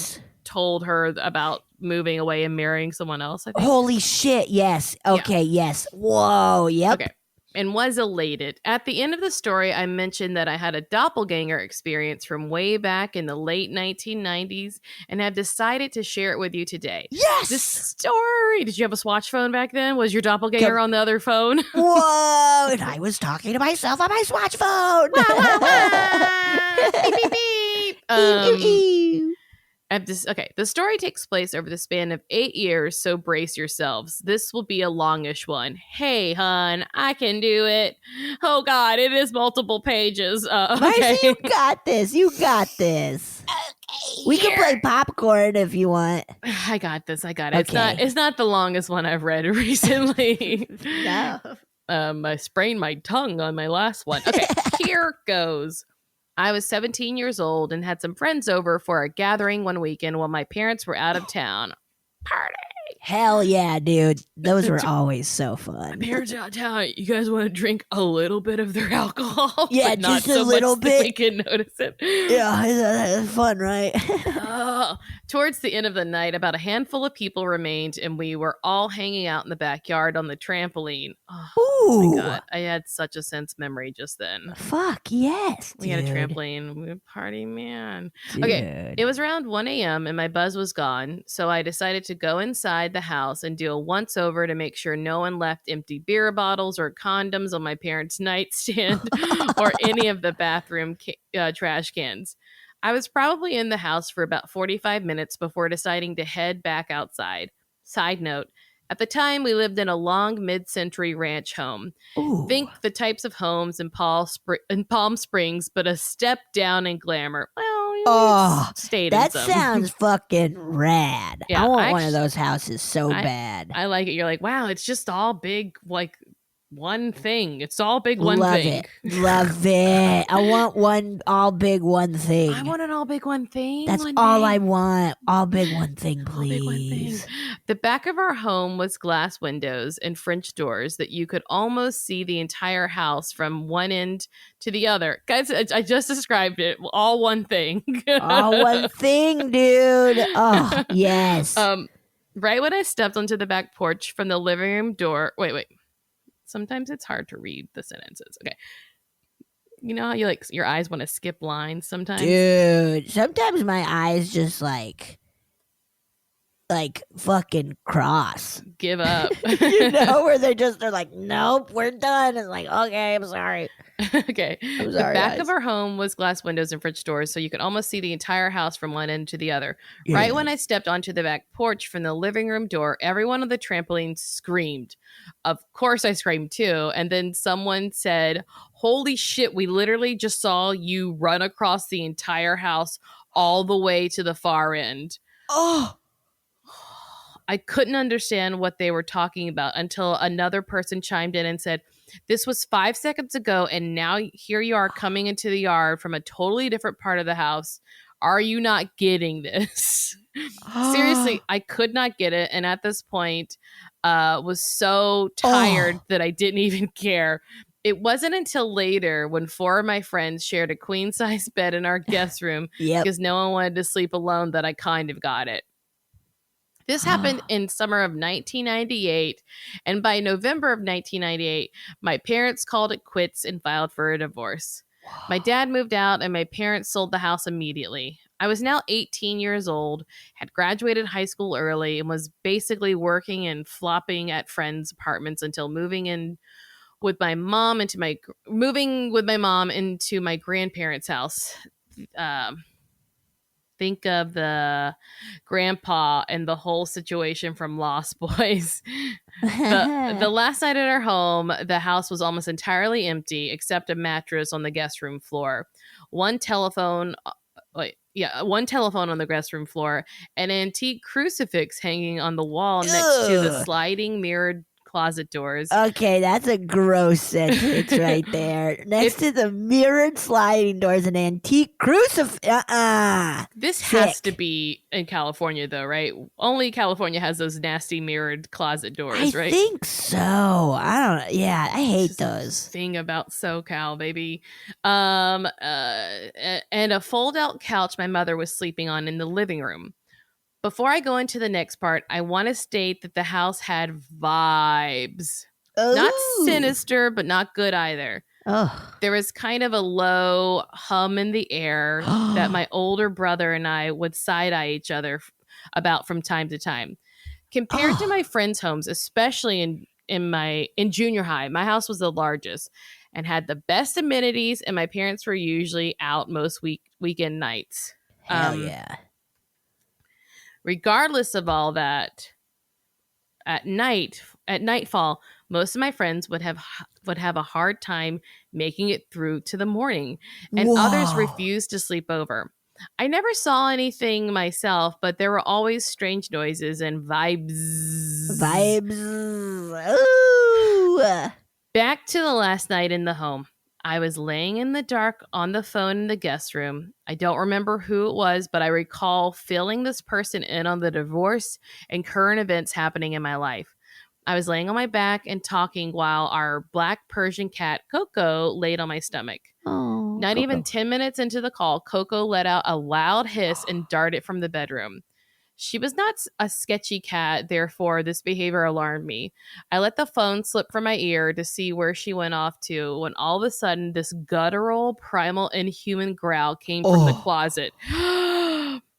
told her about moving away and marrying someone else, I think. Holy shit, yes. Okay, yes. Whoa, yep. Okay. And was elated. At the end of the story, I mentioned that I had a doppelganger experience from way back in the late 1990s and have decided to share it with you today. Yes! This story. Did you have a Swatch phone back then? Was your doppelganger on the other phone? Whoa! And I was talking to myself on my Swatch phone. Wah, wah, wah. Beep, beep, beep. Okay, the story takes place over the span of 8 years, so brace yourselves. This will be a longish one. Hey, hun, I can do it. Oh, God, it is multiple pages. Okay. Marcy, you got this. You got this. Okay, we can play popcorn if you want. I got this. I got it. Okay. It's not the longest one I've read recently. No. I sprained my tongue on my last one. Okay, here goes. I was 17 years old and had some friends over for a gathering one weekend while my parents were out of town. Party! Hell yeah, dude. Those were always so fun. My parents out of town. You guys want to drink a little bit of their alcohol? Yeah, but not just a so little much bit. that we can notice it. Yeah, it's fun, right? Towards the end of the night, about a handful of people remained, and we were all hanging out in the backyard on the trampoline. Oh my God. I had such a sense memory just then. Fuck, yes, We had a trampoline. We were party, man. Dude. Okay, it was around 1 a.m. and my buzz was gone, so I decided to go inside the house and do a once-over to make sure no one left empty beer bottles or condoms on my parents' nightstand or any of the bathroom trash cans. I was probably in the house for about 45 minutes before deciding to head back outside. Side note, at the time, we lived in a long mid-century ranch home. Ooh. Think the types of homes in Palm Springs, but a step down in glamour. Well, stayed that in some. Sounds fucking rad. Yeah, I want one of those houses so bad. I like it. You're like, wow, it's just all big, like one thing. It's all big one thing. Love it. I want one all big one thing. I want an all big one thing. That's all I want. All big one thing, please. All big one thing. The back of our home was glass windows and French doors that you could almost see the entire house from one end to the other. Guys, I just described it. All one thing. All one thing, dude. Oh, yes. Right when I stepped onto the back porch from the living room door. Wait. Sometimes it's hard to read the sentences. Okay. You know how you like your eyes want to skip lines sometimes? Dude, sometimes my eyes just like fucking cross. Give up. You know, where they're like, nope, we're done. It's like, okay, I'm sorry. Okay. I'm sorry, the back of our home was glass windows and French doors, so you could almost see the entire house from one end to the other. Yeah. Right when I stepped onto the back porch from the living room door, everyone on the trampoline screamed. Of course I screamed too. And then someone said, holy shit, we literally just saw you run across the entire house all the way to the far end. Oh, I couldn't understand what they were talking about until another person chimed in and said, this was 5 seconds ago, and now here you are coming into the yard from a totally different part of the house. Are you not getting this? Seriously, I could not get it, and at this point, was so tired that I didn't even care. It wasn't until later when 4 of my friends shared a queen-size bed in our guest room because no one wanted to sleep alone that I kind of got it. This happened in summer of 1998, and by November of 1998, my parents called it quits and filed for a divorce. My dad moved out, and my parents sold the house immediately. I was now 18 years old, had graduated high school early, and was basically working and flopping at friends' apartments until moving with my mom into my grandparents' house. Think of the grandpa and the whole situation from Lost Boys. The last night at our home, the house was almost entirely empty except a mattress on the guest room floor. One telephone on the guest room floor, an antique crucifix hanging on the wall next to the sliding mirrored closet doors. Okay, that's a gross sentence right there. Next to the mirrored sliding doors, an antique crucifix. This has to be in California, though, right? Only California has those nasty mirrored closet doors, right? I think so. I don't know. Yeah, I hate those. Thing about SoCal, baby. And a fold-out couch my mother was sleeping on in the living room. Before I go into the next part, I want to state that the house had vibes. Ooh. Not sinister, but not good either. Oh. There was kind of a low hum in the air that my older brother and I would side-eye each other about from time to time. Compared to my friends' homes, especially in junior high, my house was the largest and had the best amenities, and my parents were usually out most weekend nights. Hell yeah. Regardless of all that, at nightfall, most of my friends would have a hard time making it through to the morning, and others refused to sleep over. I never saw anything myself, but there were always strange noises and vibes. Ooh. Back to the last night in the home. I was laying in the dark on the phone in the guest room. I don't remember who it was, but I recall filling this person in on the divorce and current events happening in my life. I was laying on my back and talking while our black Persian cat, Coco, laid on my stomach. Oh, Not Coco. even 10 minutes into the call, Coco let out a loud hiss and darted from the bedroom. She was not a sketchy cat, therefore this behavior alarmed me. I let the phone slip from my ear to see where she went off to when all of a sudden this guttural, primal, inhuman growl came from the closet.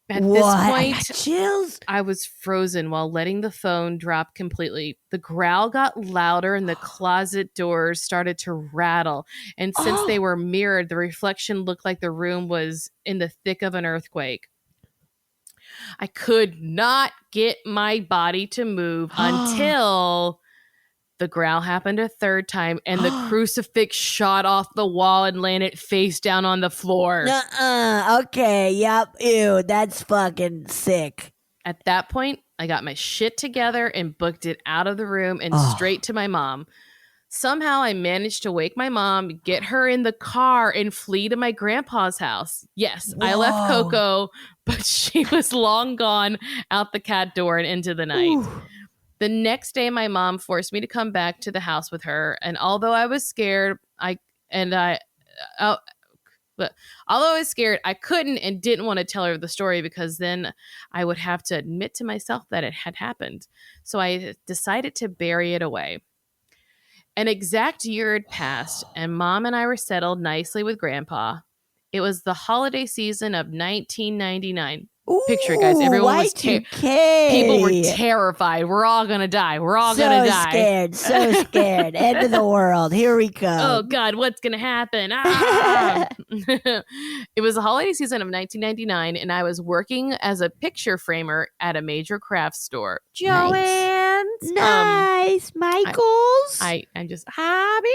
At this point, chills. I was frozen while letting the phone drop completely. The growl got louder and the closet doors started to rattle. And since they were mirrored, the reflection looked like the room was in the thick of an earthquake. I could not get my body to move until the growl happened a third time and the crucifix shot off the wall and landed face down on the floor. Okay, yep, ew, that's fucking sick. At that point, I got my shit together and booked it out of the room and straight to my mom. Somehow I managed to wake my mom, get her in the car, and flee to my grandpa's house. Yes, I left Coco, but she was long gone out the cat door and into the night. Ooh. The next day, my mom forced me to come back to the house with her, and although I was scared, I couldn't and didn't want to tell her the story because then I would have to admit to myself that it had happened. So I decided to bury it away. An exact year had passed, and Mom and I were settled nicely with Grandpa. It was the holiday season of 1999. Ooh, picture it, guys. Everyone was people were terrified. We're all gonna die. We're all gonna die. So scared. End of the world. Here we come. Oh God, what's gonna happen? It was the holiday season of 1999, and I was working as a picture framer at a major craft store. Joann's. Nice. Michael's. I'm just hobby.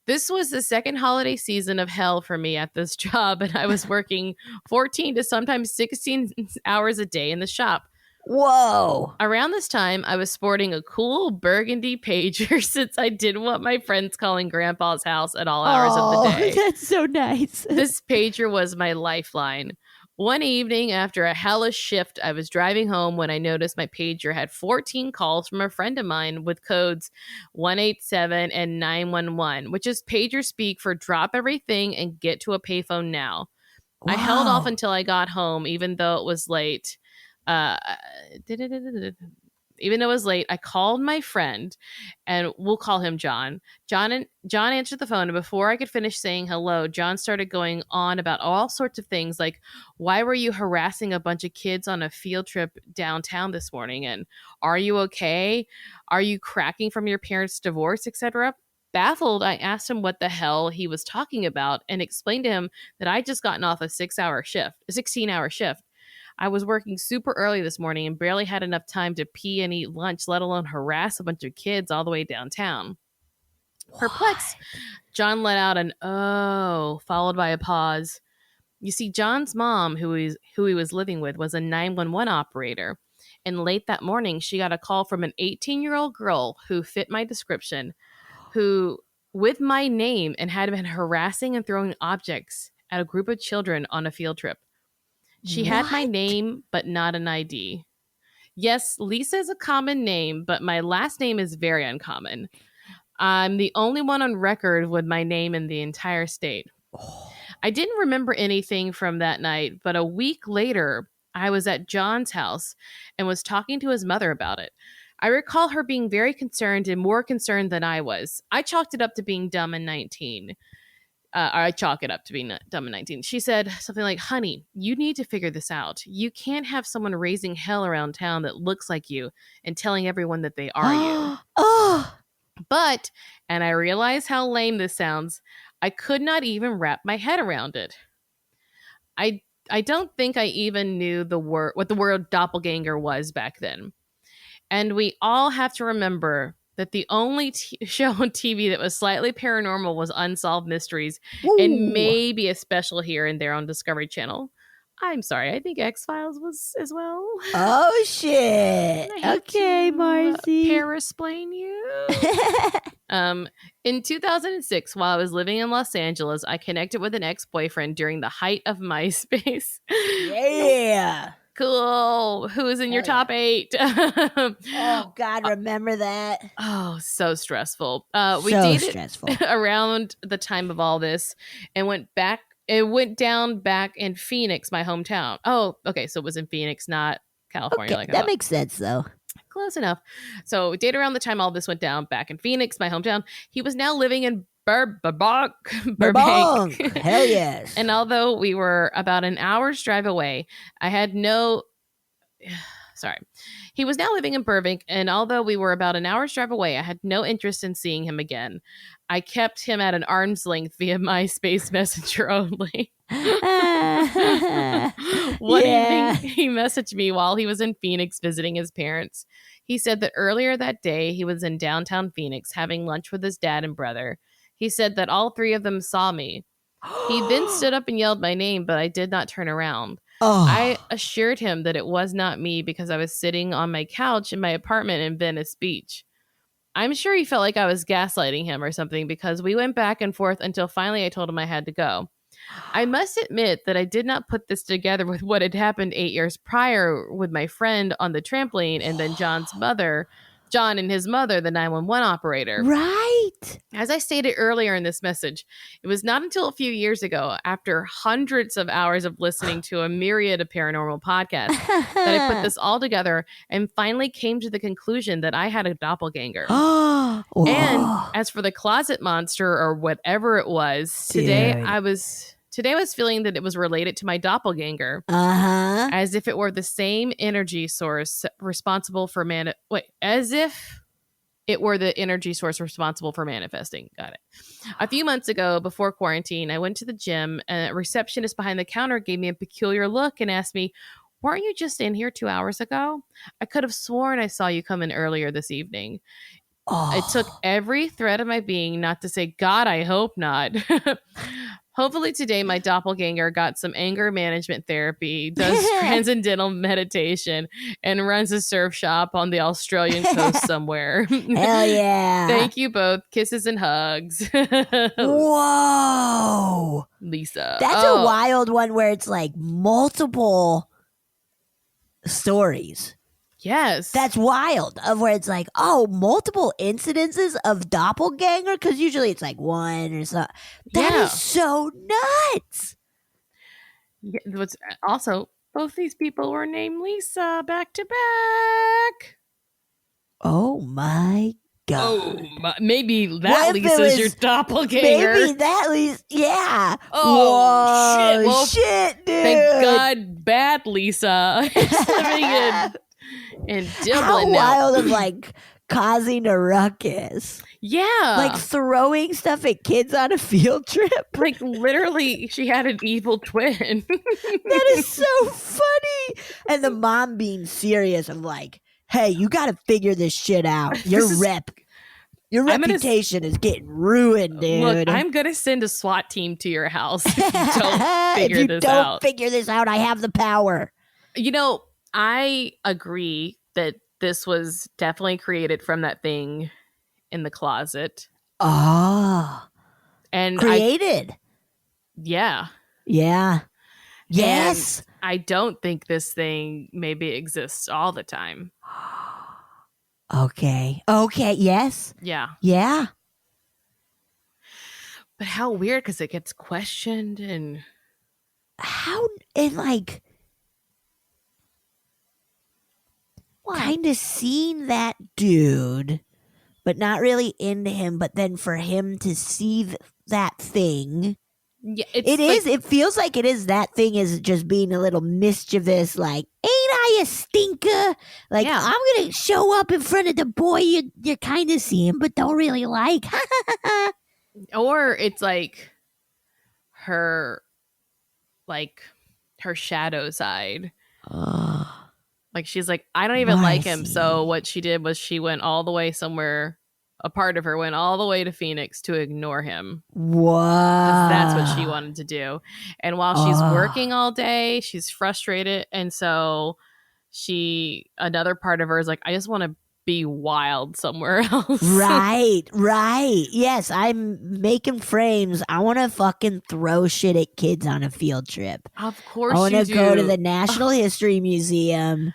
This was the second holiday season of hell for me at this job, and I was working 14 to sometimes 16 hours a day in the shop. Whoa. Around this time, I was sporting a cool burgundy pager since I didn't want my friends calling Grandpa's house at all hours of the day. That's so nice. This pager was my lifeline. One evening after a hellish shift, I was driving home when I noticed my pager had 14 calls from a friend of mine with codes 187 and 911, which is pager speak for drop everything and get to a payphone now. Wow. I held off until I got home, even though it was late. Even though it was late, I called my friend, and we'll call him John. John answered the phone, and before I could finish saying hello, John started going on about all sorts of things, like, why were you harassing a bunch of kids on a field trip downtown this morning? And are you okay? Are you cracking from your parents' divorce, etc.? Baffled, I asked him what the hell he was talking about and explained to him that I'd just gotten off a 16-hour shift. I was working super early this morning and barely had enough time to pee and eat lunch, let alone harass a bunch of kids all the way downtown. What? Perplexed, John let out an "oh," followed by a pause. You see, John's mom, who he was living with, was a 911 operator. And late that morning, she got a call from an 18-year-old girl who fit my description, who, with my name, and had been harassing and throwing objects at a group of children on a field trip. She had my name, but not an ID. Yes, Lisa is a common name, but my last name is very uncommon. I'm the only one on record with my name in the entire state. I didn't remember anything from that night, but a week later, I was at John's house and was talking to his mother about it. I recall her being very concerned and more concerned than I was. I chalked it up to being dumb and 19. I chalk it up to being dumb and 19. She said something like, honey, you need to figure this out. You can't have someone raising hell around town that looks like you and telling everyone that they are you. But, and I realize how lame this sounds, I could not even wrap my head around it. I don't think I even knew what the word doppelganger was back then. And we all have to remember that the only show on TV that was slightly paranormal was Unsolved Mysteries. Ooh. And maybe a special here and there on Discovery Channel. I'm sorry, I think X-Files was as well. Oh, shit. Okay, Marcy. Parasplain you. In 2006, while I was living in Los Angeles, I connected with an ex-boyfriend during the height of MySpace. Yeah. Cool. Who is in your top 8? Oh, God, remember that? Oh, so stressful. We so dated stressful. around the time of all this and went down back in Phoenix, my hometown. Oh, okay. So it was in Phoenix, not California. Okay, that makes sense, though. Close enough. So we dated around the time all this went down back in Phoenix, my hometown. He was now living in Burbank. Hell yes. And although we were about an hour's drive away, he was now living in Burbank, and although we were about an hour's drive away, I had no interest in seeing him again. I kept him at an arm's length via MySpace Messenger only. One evening, he messaged me while he was in Phoenix visiting his parents. He said that earlier that day, he was in downtown Phoenix having lunch with his dad and brother. He said that all 3 of them saw me. He then stood up and yelled my name, but I did not turn around. I assured him that it was not me because I was sitting on my couch in my apartment in Venice Beach. I'm sure he felt like I was gaslighting him or something because we went back and forth until finally I told him I had to go. I must admit that I did not put this together with what had happened 8 years prior with my friend on the trampoline and then John and his mother, the 911 operator. Right. As I stated earlier in this message, it was not until a few years ago, after hundreds of hours of listening to a myriad of paranormal podcasts, that I put this all together and finally came to the conclusion that I had a doppelganger. And as for the closet monster or whatever it was, today I was feeling that it was related to my doppelganger. As if it were the same energy source responsible for as if it were the energy source responsible for manifesting. Got it. A few months ago, before quarantine, I went to the gym and a receptionist behind the counter gave me a peculiar look and asked me, "Weren't you just in here 2 hours ago? I could have sworn I saw you come in earlier this evening." It took every thread of my being not to say, "God, I hope not." Hopefully today my doppelganger got some anger management therapy, does transcendental meditation, and runs a surf shop on the Australian coast somewhere. Hell yeah. Thank you both. Kisses and hugs. Whoa. Lisa. That's a wild one where it's like multiple stories. Yes. That's wild. Of where it's like, multiple incidences of doppelganger? Because usually it's like one or something. That is so nuts. Yeah, what's also, both these people were named Lisa back to back. Oh my God. Maybe that Lisa's your doppelganger. Maybe that Lisa. Yeah. Oh, whoa, shit, dude. Thank God bad Lisa is living in Dublin. How now. wild of like causing a ruckus. Yeah. Like throwing stuff at kids on a field trip. Like literally she had an evil twin. That is so funny. And the mom being serious of like, hey, you got to figure this shit out. Your reputation is getting ruined, dude. Look, I'm going to send a SWAT team to your house if you don't figure this out. Figure this out, I have the power. You know, I agree that this was definitely created from that thing in the closet. And created. Yeah. Yes. And I don't think this thing maybe exists all the time. Okay. Yes. Yeah. But how weird, because it gets questioned and like kind of seeing that dude, but not really into him, but then for him to see that thing. Yeah, it feels like it is. That thing is just being a little mischievous, like, ain't I a stinker? Like, I'm going to show up in front of the boy you're kind of seeing, but don't really like. Or it's like her shadow side. Like, she's like, I don't even like him. So what she did was she went all the way somewhere. A part of her went all the way to Phoenix to ignore him. Wow. That's what she wanted to do. And while she's working all day, she's frustrated. And so another part of her is like, I just want to be wild somewhere else. Right. Yes, I'm making frames. I want to fucking throw shit at kids on a field trip. Of course I want you to do. go to the Natural History Museum,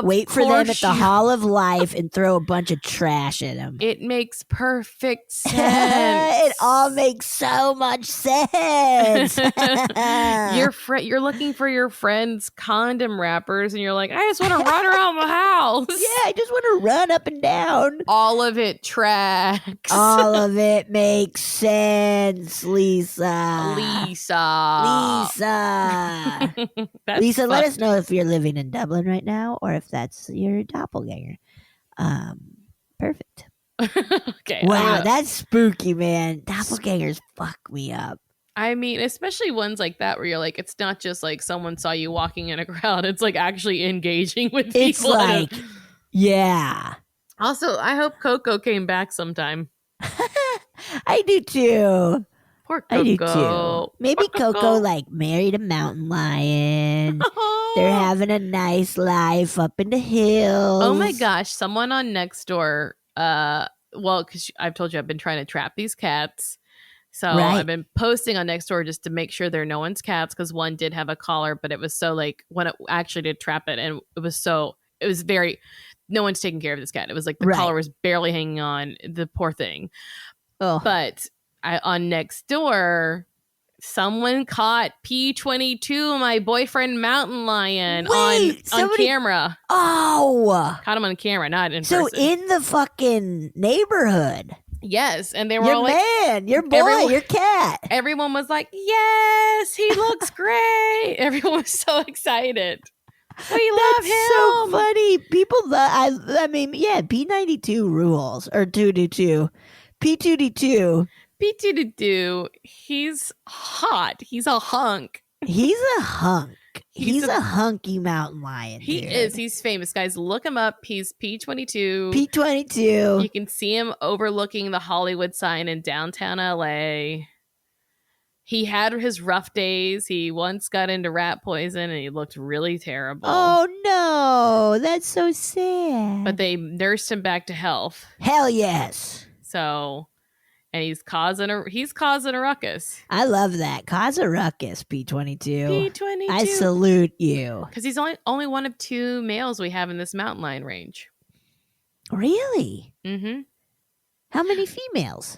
wait for them at the Hall of Life, and throw a bunch of trash at them. It makes perfect sense. It all makes so much sense. You're looking for your friend's condom wrappers, and you're like, I just want to run around the house. Yeah, I just want to run up and down. All of it tracks. All of it makes sense, Lisa. Lisa, Lisa, let us know if you're living in Dublin right now or if that's your doppelganger. Perfect. Okay. Wow, that's spooky, man. Doppelgangers fuck me up. I mean, especially ones like that where you're like, it's not just like someone saw you walking in a crowd. It's like actually engaging with people. It's like, yeah. Also, I hope Coco came back sometime. I do too. Poor Coco. I do too. Maybe Coco like married a mountain lion. They're having a nice life up in the hills. Oh my gosh, someone on Nextdoor, well, because I've told you I've been trying to trap these cats. So I've been posting on Nextdoor just to make sure there are no one's cats, because one did have a collar, but it was so like when it actually did trap it, and it was very, no one's taking care of this cat. It was like the collar was barely hanging on, the poor thing. Oh. But on Nextdoor, someone caught P22, my boyfriend mountain lion, on camera. Oh, caught him on camera, not in person. So in the fucking neighborhood. Yes, and they were your all man, your boy, your cat. Everyone was like, "Yes, he looks great." Everyone was so excited. We love him. So funny. People, I mean, yeah, P92 rules or 222. P2D2. P2D2. He's hot. He's a hunk. He's a hunk. He's a hunky mountain lion. He is. He's famous, guys. Look him up. He's P22. P22. You can see him overlooking the Hollywood sign in downtown LA. He had his rough days. He once got into rat poison and he looked really terrible. Oh no, that's so sad. But they nursed him back to health. Hell yes. So, and he's causing a ruckus. I love that. Cause a ruckus, P22. P22. I salute you. Because he's only one of two males we have in this mountain lion range. Really? Mm-hmm. How many females?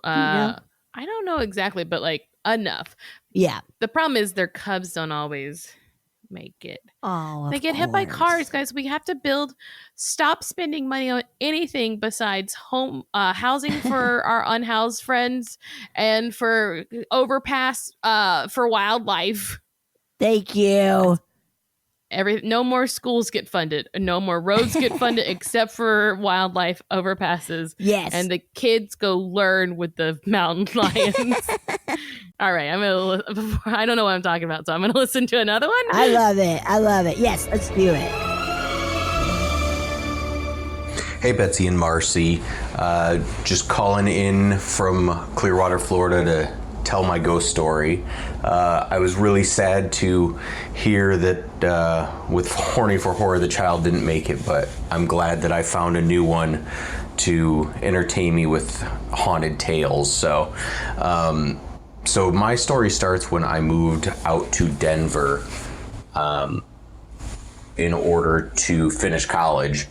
Do you know? I don't know exactly, but like enough. Yeah. The problem is their cubs don't always make it. Oh, they get hit by cars, guys. We have to stop spending money on anything besides housing for our unhoused friends and for overpass for wildlife. Thank you. No more schools get funded. No more roads get funded except for wildlife overpasses. Yes. And the kids go learn with the mountain lions. All right. I don't know what I'm talking about, so I'm going to listen to another one. I love it. Yes, let's do it. Hey, Betsy and Marcy. Just calling in from Clearwater, Florida to tell my ghost story. I was really sad to hear that with Horny for Horror, the child didn't make it, but I'm glad that I found a new one to entertain me with haunted tales. So my story starts when I moved out to Denver in order to finish college.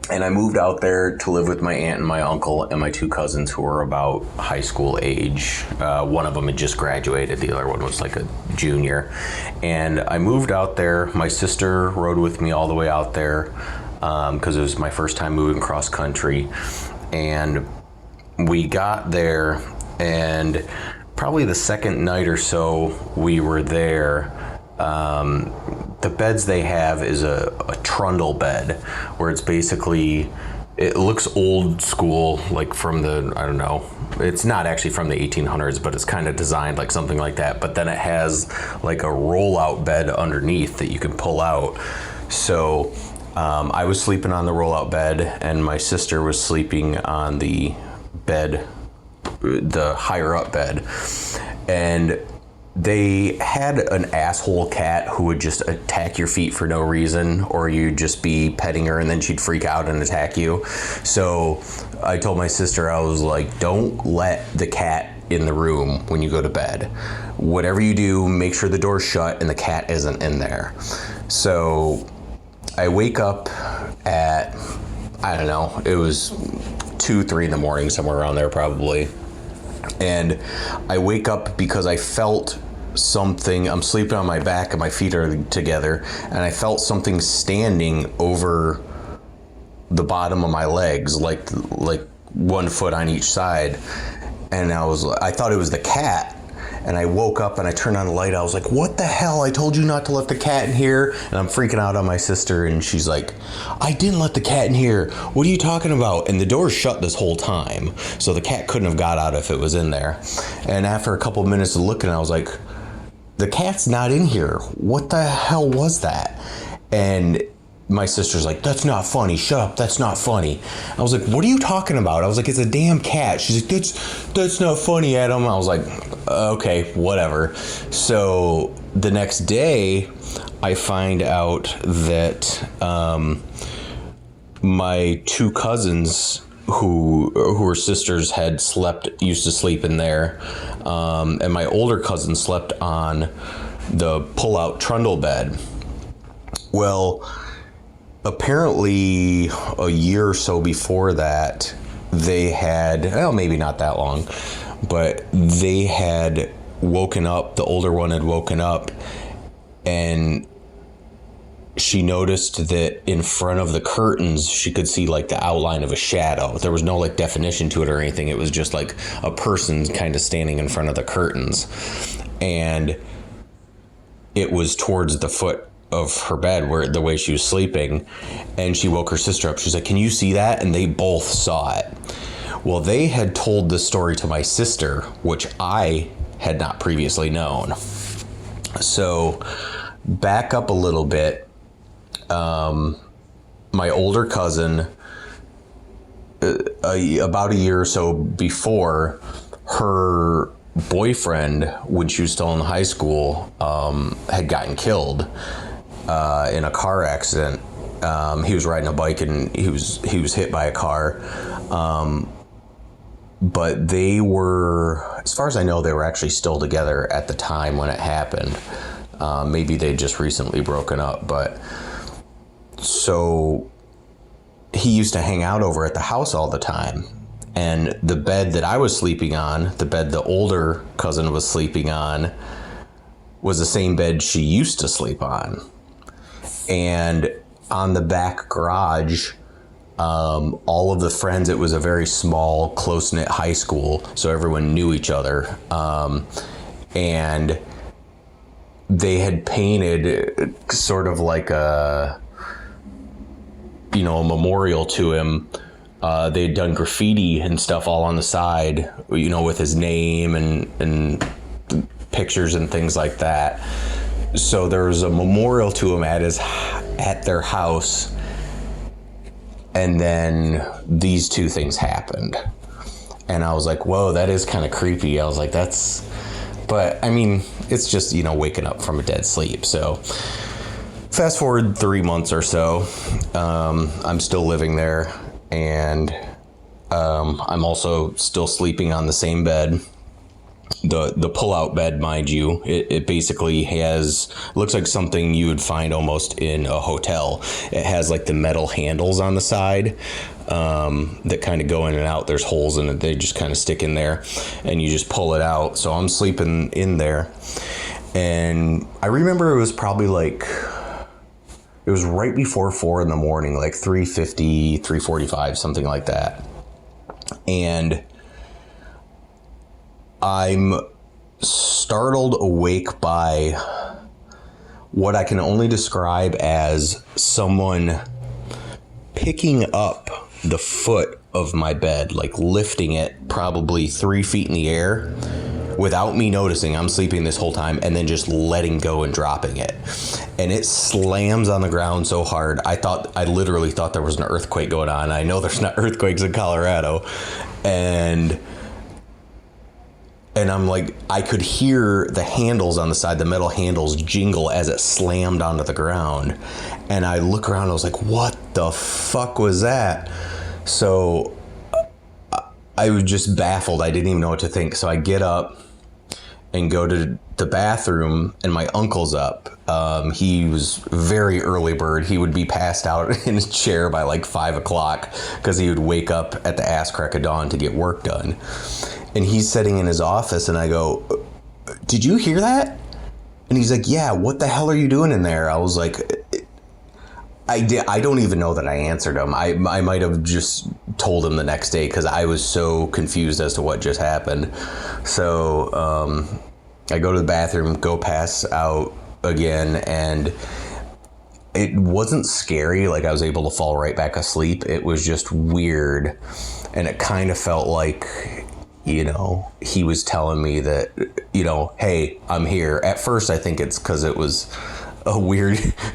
And I moved out there to live with my aunt and my uncle and my two cousins who were about high school age. One of them had just graduated. The other one was like a junior. And I moved out there. My sister rode with me all the way out there because it was my first time moving cross country. And we got there, and probably the second night or so we were there, the beds they have is a trundle bed, where it's basically, it looks old school, like from the, I don't know, it's not actually from the 1800s, but it's kind of designed like something like that. But then it has like a roll-out bed underneath that you can pull out. So I was sleeping on the roll-out bed, and my sister was sleeping on the bed, the higher up bed. And they had an asshole cat who would just attack your feet for no reason, or you'd just be petting her and then she'd freak out and attack you. So I told my sister, I was like, don't let the cat in the room when you go to bed. Whatever you do, make sure the door's shut and the cat isn't in there. So I wake up at, I don't know, it was 2-3 in the morning, somewhere around there probably. And I wake up because I felt something. I'm sleeping on my back and my feet are together, and I felt something standing over the bottom of my legs, like 1 foot on each side. And I thought it was the cat. And I woke up and I turned on the light. I was like, what the hell? I told you not to let the cat in here. And I'm freaking out on my sister. And she's like, I didn't let the cat in here. What are you talking about? And the door's shut this whole time. So the cat couldn't have got out if it was in there. And after a couple of minutes of looking, I was like, the cat's not in here. What the hell was that? And my sister's like, that's not funny. Shut up. That's not funny. I was like, what are you talking about? I was like, it's a damn cat. She's like, that's not funny, Adam. I was like, okay, whatever. So the next day, I find out that my 2 cousins who were sisters used to sleep in there. And my older cousin slept on the pull-out trundle bed. Well, apparently a year or so before that, they had, well, maybe not that long, but they had woken up, the older one had woken up, and she noticed that in front of the curtains, she could see like the outline of a shadow. There was no like definition to it or anything. It was just like a person kind of standing in front of the curtains. And it was towards the foot of her bed, where the way she was sleeping. And she woke her sister up. She's like, can you see that? And they both saw it. Well, they had told this story to my sister, which I had not previously known. So back up a little bit. My older cousin, about a year or so before, her boyfriend, when she was still in high school, had gotten killed in a car accident. He was riding a bike and he was hit by a car. But they were, as far as I know, they were actually still together at the time when it happened. Maybe they'd just recently broken up, but so he used to hang out over at the house all the time. And the bed that I was sleeping on, the bed the older cousin was sleeping on, was the same bed she used to sleep on. And on the back garage, all of the friends, it was a very small, close-knit high school, so everyone knew each other. And they had painted sort of like a memorial to him. They'd done graffiti and stuff all on the side, with his name and pictures and things like that. So there was a memorial to him at their house. And then these 2 things happened. And I was like, whoa, that is kind of creepy. I was like, but I mean, it's just, waking up from a dead sleep. So fast forward 3 months or so, I'm still living there. And I'm also still sleeping on the same bed, the pull-out bed, mind you. It basically looks like something you would find almost in a hotel. It has like the metal handles on the side that kind of go in and out. There's holes in it. They just kind of stick in there and you just pull it out. So I'm sleeping in there. And I remember it was probably it was right before 4 a.m, like 3:50, 3:45, something like that. And I'm startled awake by what I can only describe as someone picking up the foot of my bed, like lifting it probably 3 feet in the air without me noticing. I'm sleeping this whole time, and then just letting go and dropping it. And it slams on the ground so hard. I literally thought there was an earthquake going on. I know there's not earthquakes in Colorado. And And I'm like, I could hear the handles on the side, the metal handles jingle as it slammed onto the ground. And I look around, I was like, what the fuck was that? So I was just baffled. I didn't even know what to think. So I get up and go to the bathroom, and my uncle's up. He was very early bird. He would be passed out in his chair by like 5 o'clock because he would wake up at the ass crack of dawn to get work done. And he's sitting in his office, and I go, did you hear that? And he's like, yeah, what the hell are you doing in there? I was like, I don't even know that I answered him. I might have just told him the next day because I was so confused as to what just happened. So I go to the bathroom, go pass out again, and it wasn't scary. Like I was able to fall right back asleep. It was just weird. And it kind of felt like, you know, he was telling me that, you know, hey, I'm here. At first, I think it's because it was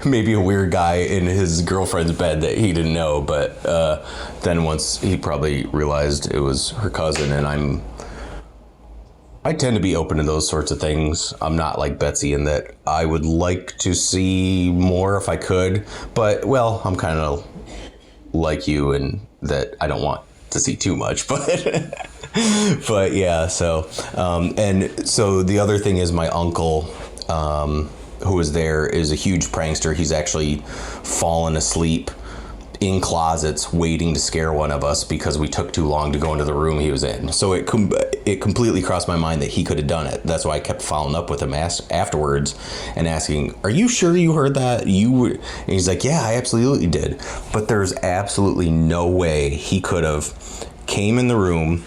maybe a weird guy in his girlfriend's bed that he didn't know. But then once he probably realized it was her cousin, and I tend to be open to those sorts of things. I'm not like Betsy in that I would like to see more if I could. But, well, I'm kind of like you in that I don't want to see too much. But yeah, so. And so the other thing is my uncle, who was there, is a huge prankster. He's actually fallen asleep in closets waiting to scare one of us because we took too long to go into the room he was in. So it completely crossed my mind that he could have done it. That's why I kept following up with him afterwards and asking, are you sure you heard that? And he's like, yeah, I absolutely did. But there's absolutely no way he could have came in the room,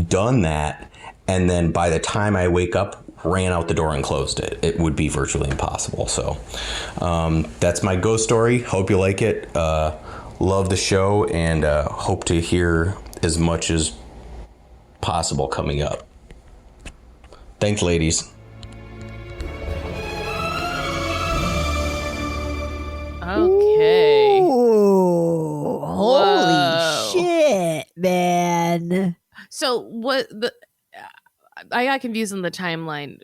done that, and then by the time I wake up, ran out the door and closed it. It would be virtually impossible. So that's my ghost story. Hope you like it. Love the show, and hope to hear as much as possible coming up. Thanks, ladies. Okay. Ooh, holy shit, man. So I got confused in the timeline.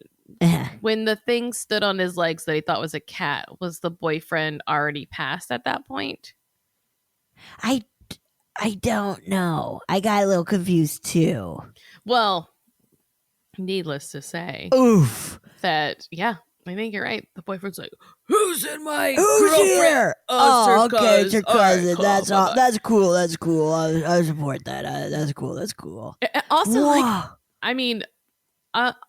When the thing stood on his legs that he thought was a cat, was the boyfriend already passed at that point? I don't know. I got a little confused too. Well, needless to say, oof, that, yeah, I think you're right. The boyfriend's like, who's in my who's girlfriend? here? Oh, okay, it's your cousin. Right, cool. That's all. That's cool. That's cool. I support that. That's cool. That's cool. Also, Whoa. like, I mean,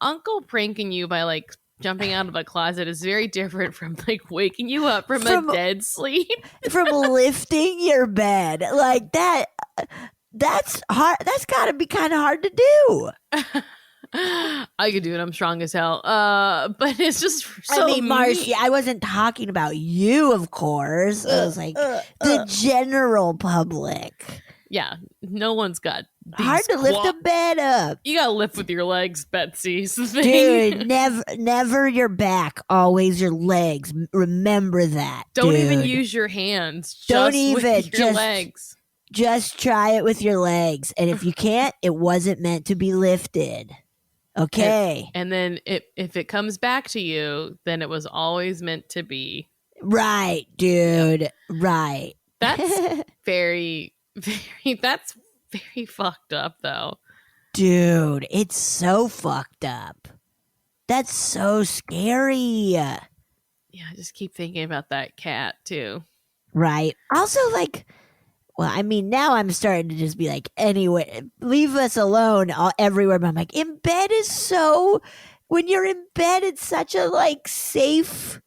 uncle pranking you by like jumping out of a closet is very different from like waking you up from a dead sleep. From lifting your bed like that. That's hard. That's got to be kind of hard to do. I could do it. I'm strong as hell. But it's just so. I mean, Marcy, I wasn't talking about you, of course. I was like the general public. Yeah, no one's got hard to lift a bed up. You gotta lift with your legs, Betsy. Dude, never your back, always your legs. Remember that. Don't even use your hands. Don't even with your legs. Just try it with your legs, and if you can't, it wasn't meant to be lifted. Okay. And then if it comes back to you, then it was always meant to be. Right, dude. Yep. Right. That's very fucked up, though. Dude, it's so fucked up. That's so scary. Yeah, I just keep thinking about that cat, too. Right. Also, like, well, I mean, now I'm starting to just be like, anyway, leave us alone everywhere. But I'm like, in bed is so, when you're in bed, it's such a, like, safe.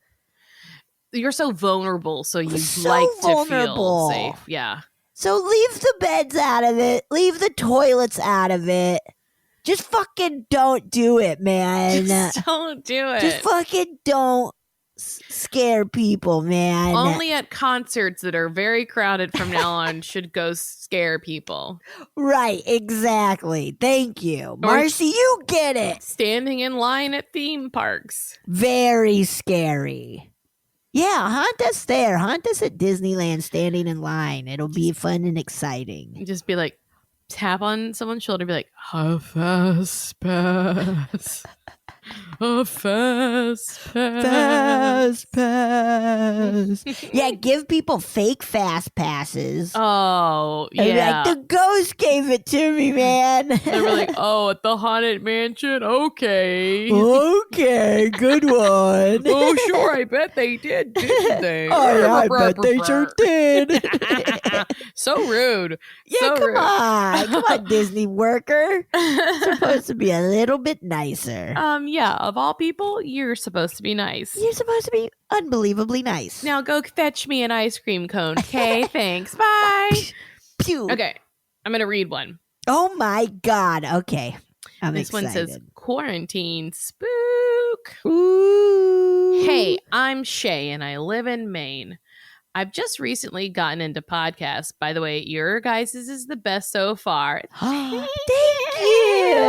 You're so vulnerable, so you like to feel safe. Yeah. So leave the beds out of it. Leave the toilets out of it. Just fucking don't do it, man. Just don't do it. Just fucking don't scare people, man. Only at concerts that are very crowded from now on should go scare people. Right, exactly. Thank you. Marcy, you get it. Standing in line at theme parks. Very scary. Yeah, haunt us there. Haunt us at Disneyland standing in line. It'll be fun and exciting. Just be like, tap on someone's shoulder, be like, "A fast pass." A fast pass. Fast pass. Yeah, give people fake fast passes. Oh, And be yeah. like, the ghost gave it to me, man. They were like, "Oh, at the haunted mansion? Okay." Okay, good one. Oh, sure, I bet they did, didn't they? Oh, yeah, I bet they sure did. So rude. Yeah, So come rude. on. Come on, Disney worker. Supposed to be a little bit nicer. Yeah, of all people, you're supposed to be nice. You're supposed to be unbelievably nice. Now go fetch me an ice cream cone. Okay, thanks. Bye. Pew. Okay, I'm going to read one. Oh my God. Okay. I'm This excited. one says, "Quarantine spook." Ooh. Hey, I'm Shay and I live in Maine. I've just recently gotten into podcasts. By the way, your guys' is the best so far. Thank you.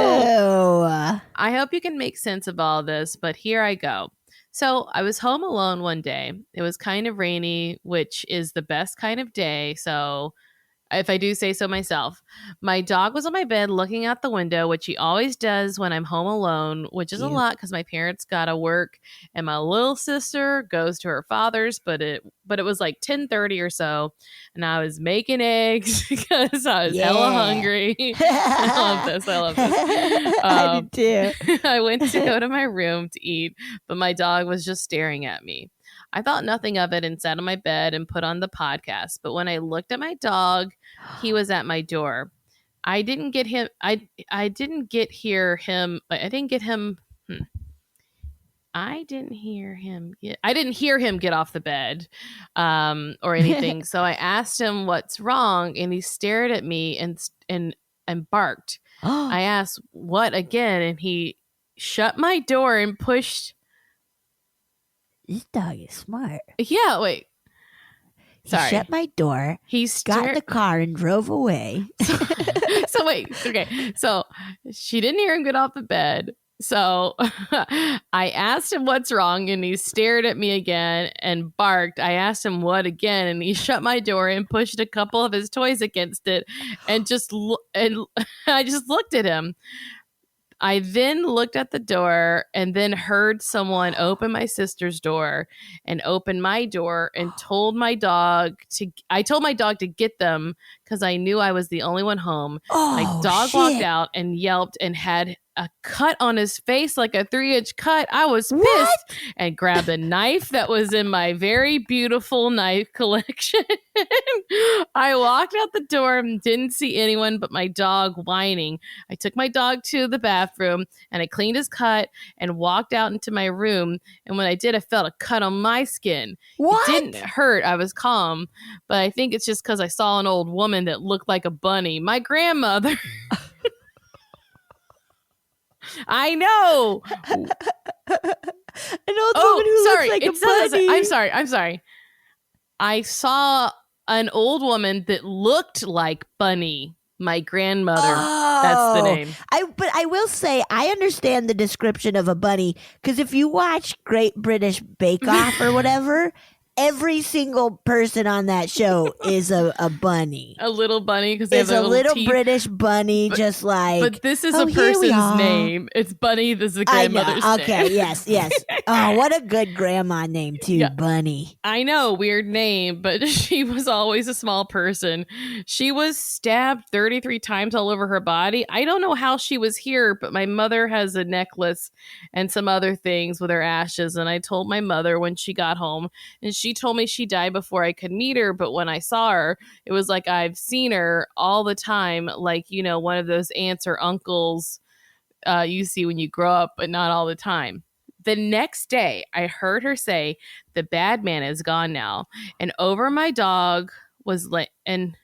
I hope you can make sense of all this, but here I go. So I was home alone one day. It was kind of rainy, which is the best kind of day. So if I do say so myself, my dog was on my bed looking out the window, which he always does when I'm home alone, which is a lot because my parents gotta work and my little sister goes to her father's. But it was like 10:30 or so, and I was making eggs because I was hella hungry. I love this. I do too. I went to go to my room to eat, but my dog was just staring at me. I thought nothing of it and sat on my bed and put on the podcast. But when I looked at my dog, he was at my door. I didn't get him. I didn't get hear him. I didn't get him. I didn't hear him. I didn't hear him get off the bed, or anything. So I asked him what's wrong, and he stared at me and barked. I asked what again, and he shut my door and pushed. This dog is smart. Yeah, wait. Sorry. He shut my door. He got in the car and drove away. So wait. Okay. So she didn't hear him get off the bed. So I asked him what's wrong, and he stared at me again and barked. I asked him what again, and he shut my door and pushed a couple of his toys against it, and I just looked at him. I then looked at the door and then heard someone open my sister's door and open my door and told my dog to get them because I knew I was the only one home. My dog walked out and yelped and had a cut on his face, like a 3-inch cut. I was pissed and grabbed a knife that was in my very beautiful knife collection. I walked out the door and didn't see anyone but my dog whining. I took my dog to the bathroom and I cleaned his cut and walked out into my room. And when I did, I felt a cut on my skin. What? It didn't hurt. I was calm, but I think it's just because I saw an old woman that looked like a bunny. My grandmother. I know. An old woman who looks like a bunny. I'm sorry. I saw an old woman that looked like Bunny. My grandmother. That's the name. But I will say I understand the description of a bunny because if you watch Great British Bake Off or whatever, every single person on that show is a bunny. A little bunny because they have a little teeth. British bunny, just like. But this is a person's name. It's Bunny. This is the grandmother's name. Okay, yes. Oh, what a good grandma name too, yeah. Bunny. I know, weird name, but she was always a small person. She was stabbed 33 times all over her body. I don't know how she was here, but my mother has a necklace and some other things with her ashes. And I told my mother when she got home, and she told me she died before I could meet her. But when I saw her, it was like I've seen her all the time, like, you know, one of those aunts or uncles you see when you grow up, but not all the time. The next day, I heard her say, "The bad man is gone now." And over my dog was like, and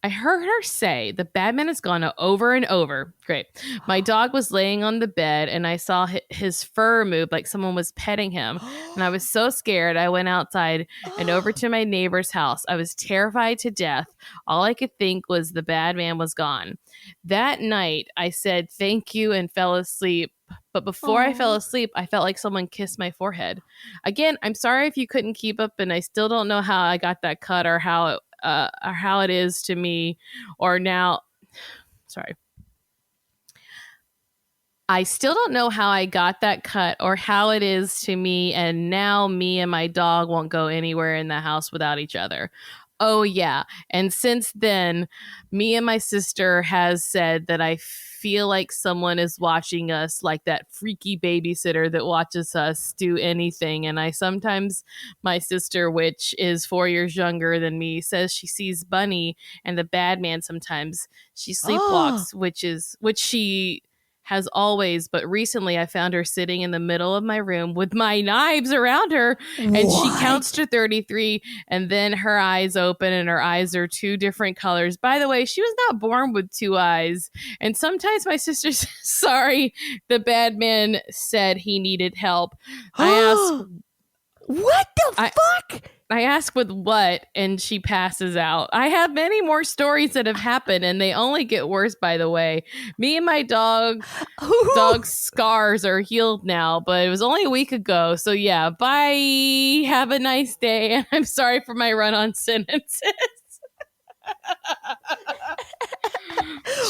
I heard her say, "The bad man is gone," over and over. Great. My dog was laying on the bed and I saw his fur move like someone was petting him. And I was so scared. I went outside and over to my neighbor's house. I was terrified to death. All I could think was the bad man was gone. That night, I said thank you and fell asleep. But before I fell asleep, I felt like someone kissed my forehead. Again, I'm sorry if you couldn't keep up, and I still don't know how I got that cut or how or how it is to me, or now, sorry. I still don't know how I got that cut or how it is to me, and now me and my dog won't go anywhere in the house without each other. Oh, yeah. And since then, me and my sister has said that I feel like someone is watching us, like that freaky babysitter that watches us do anything. And I sometimes, my sister, which is 4 years younger than me, says she sees Bunny and the bad man sometimes. She sleepwalks, which she has always, but recently I found her sitting in the middle of my room with my knives around her, and she counts to 33, and then her eyes open, and her eyes are two different colors. By the way, she was not born with two eyes, and sometimes my sister says, sorry, the bad man said he needed help. I ask, what the fuck? I ask with what, and she passes out. I have many more stories that have happened, and they only get worse, by the way. Me and my dog's scars are healed now, but it was only a week ago. So yeah, bye. Have a nice day. And I'm sorry for my run-on sentences.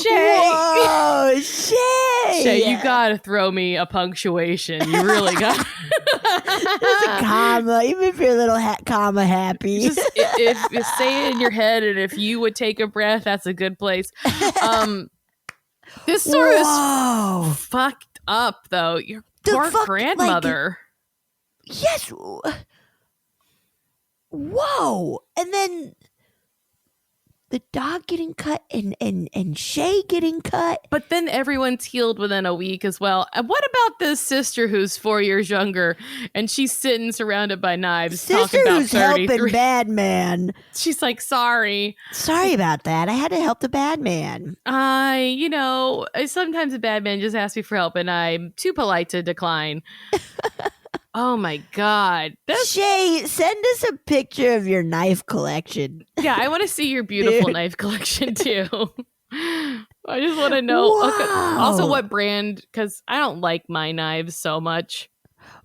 Shay. Whoa, Shay. Shay, you gotta throw me a punctuation. You really got. There's a comma, even if you're a little comma happy. Just if you say it in your head, and if you would take a breath, that's a good place. This story is fucked up, though. Your poor grandmother. Like, yes. Whoa. And then the dog getting cut and Shay getting cut. But then everyone's healed within a week as well. And what about this sister who's 4 years younger, and she's sitting surrounded by knives? Sister talking about who's helping bad man. She's like, sorry about that. I had to help the bad man. Sometimes a bad man just asks me for help, and I'm too polite to decline. Oh my God. Shay, send us a picture of your knife collection. Yeah, I want to see your beautiful knife collection too. I just want to know. Wow. Okay, also, what brand? Because I don't like my knives so much.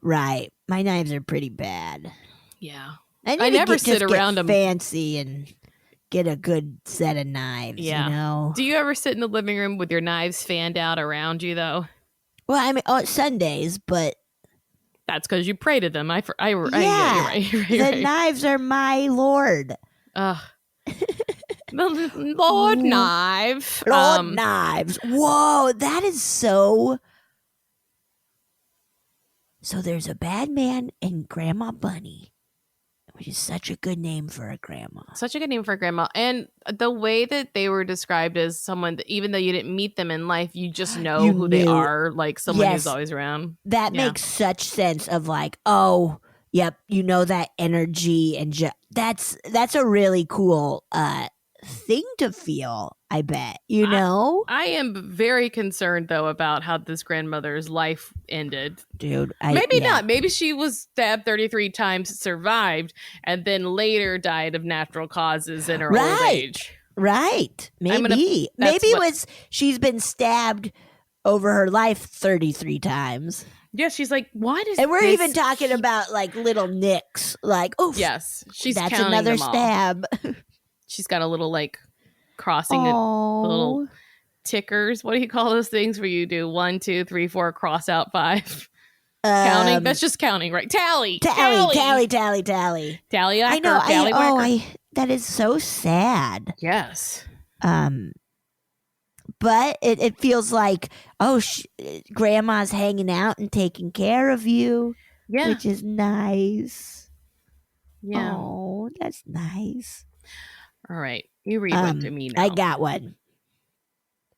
Right. My knives are pretty bad. Yeah. I never sit around them fancy and get a good set of knives, yeah. You know? Do you ever sit in the living room with your knives fanned out around you, though? Well, I mean, on Sundays, but... That's because you pray to them. You're right. Knives are my Lord. The Lord knife. Lord knives. Whoa, that is so... So there's a bad man and Grandma Bunny, which is such a good name for a grandma. Such a good name for a grandma. And the way that they were described as someone that, even though you didn't meet them in life, you just know who they are, like someone who's always around. That makes such sense of like, oh, yep, you know that energy. And that's a really cool thing to feel, I bet, you know? I am very concerned, though, about how this grandmother's life ended. Dude, maybe not. Maybe she was stabbed 33 times, survived, and then later died of natural causes in her old age. Right. Maybe. She's been stabbed over her life 33 times. Yeah, she's like, why does? And we're even talking about like little nicks. Like, oh, yes, that's another stab. She's got a little like crossing the little tickers. What do you call those things where you do 1, 2, 3, 4, cross out 5? Counting. That's just counting, right? Tally. Tally. Tally. I know. That is so sad. Yes. But it feels like, grandma's hanging out and taking care of you. Yeah. Which is nice. Yeah. Oh, that's nice. All right. You read one to me now. I got one.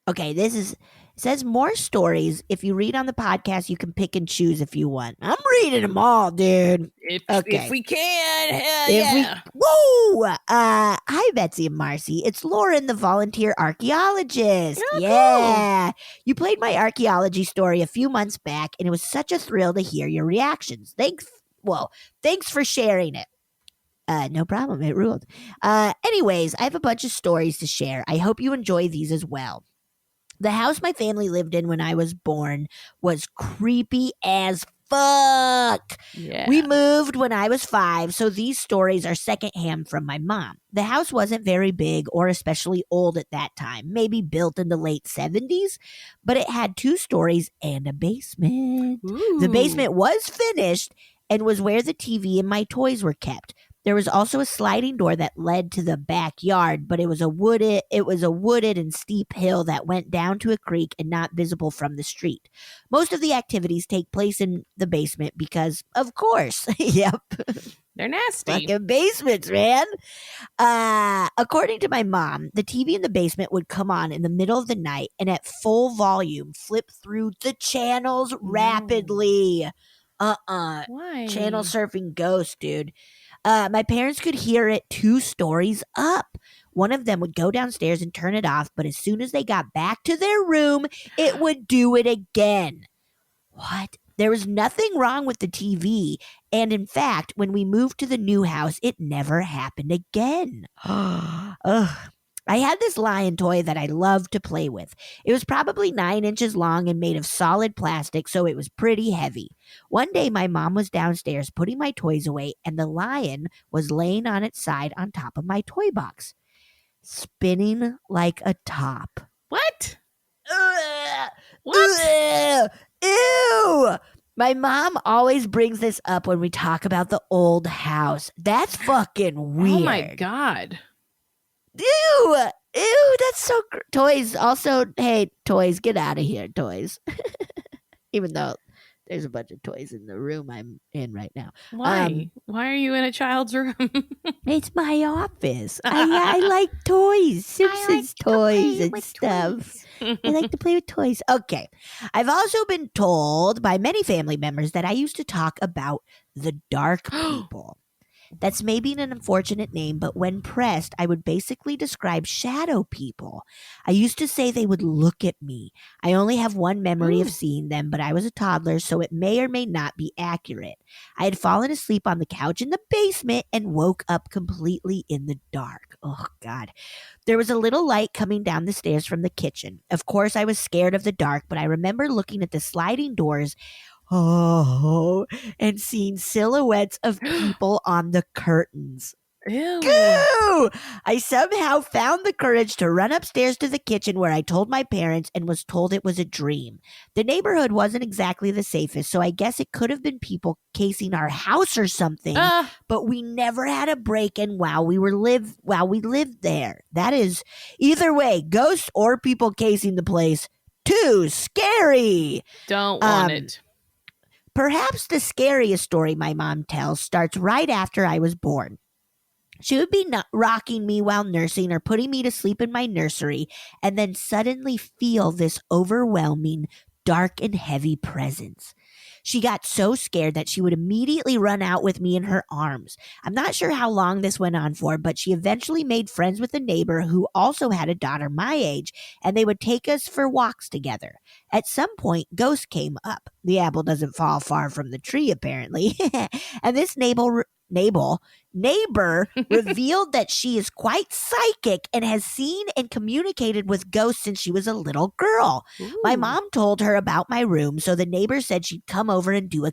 Okay, it says more stories. If you read on the podcast, you can pick and choose if you want. I'm reading them all, dude. If we can, hell yeah. Whoa! Hi, Betsy and Marcy. It's Lauren, the volunteer archaeologist. Oh, yeah. Cool. You played my archaeology story a few months back, and it was such a thrill to hear your reactions. Thanks for sharing it. No problem. It ruled. Anyways, I have a bunch of stories to share. I hope you enjoy these as well. The house my family lived in when I was born was creepy as fuck. Yeah. We moved when I was 5, so these stories are secondhand from my mom. The house wasn't very big or especially old at that time, maybe built in the late 70s, but it had 2 stories and a basement. Ooh. The basement was finished and was where the TV and my toys were kept. There was also a sliding door that led to the backyard, but it was a wooded and steep hill that went down to a creek and not visible from the street. Most of the activities take place in the basement because, of course, yep. They're nasty. Fucking basements, man. According to my mom, the TV in the basement would come on in the middle of the night and at full volume flip through the channels rapidly. Why? Channel surfing ghost, dude. My parents could hear it 2 stories up. One of them would go downstairs and turn it off, but as soon as they got back to their room, it would do it again. What? There was nothing wrong with the TV, and in fact, when we moved to the new house, it never happened again. Ugh. I had this lion toy that I loved to play with. It was probably 9 inches long and made of solid plastic, so it was pretty heavy. One day, my mom was downstairs putting my toys away, and the lion was laying on its side on top of my toy box, spinning like a top. What? What? Ew! My mom always brings this up when we talk about the old house. That's fucking weird. Oh my God. Ew! Ew, that's so toys. Also, hey, toys, get out of here, toys. Even though there's a bunch of toys in the room I'm in right now. Why? Why are you in a child's room? It's my office. I like toys, Simpsons toys and stuff. I like to play with toys. Okay. I've also been told by many family members that I used to talk about the dark people. That's maybe an unfortunate name, but when pressed, I would basically describe shadow people. I used to say they would look at me. I only have one memory of seeing them, but I was a toddler, so it may or may not be accurate. I had fallen asleep on the couch in the basement and woke up completely in the dark. Oh, God. There was a little light coming down the stairs from the kitchen. Of course, I was scared of the dark, but I remember looking at the sliding doors and seeing silhouettes of people on the curtains. Ew. Ew! I somehow found the courage to run upstairs to the kitchen where I told my parents and was told it was a dream. The neighborhood wasn't exactly the safest, so I guess it could have been people casing our house or something. But we never had a break-in while we lived there. That is, either way, ghosts or people casing the place, too scary. Don't want it. Perhaps the scariest story my mom tells starts right after I was born. She would be rocking me while nursing or putting me to sleep in my nursery and then suddenly feel this overwhelming, dark and heavy presence. She got so scared that she would immediately run out with me in her arms. I'm not sure how long this went on for, but she eventually made friends with a neighbor who also had a daughter my age, and they would take us for walks together. At some point, Ghost came up. The apple doesn't fall far from the tree, apparently. And this neighbor revealed that she is quite psychic and has seen and communicated with ghosts since she was a little girl. Ooh. My mom told her about my room, so the neighbor said she'd come over and do a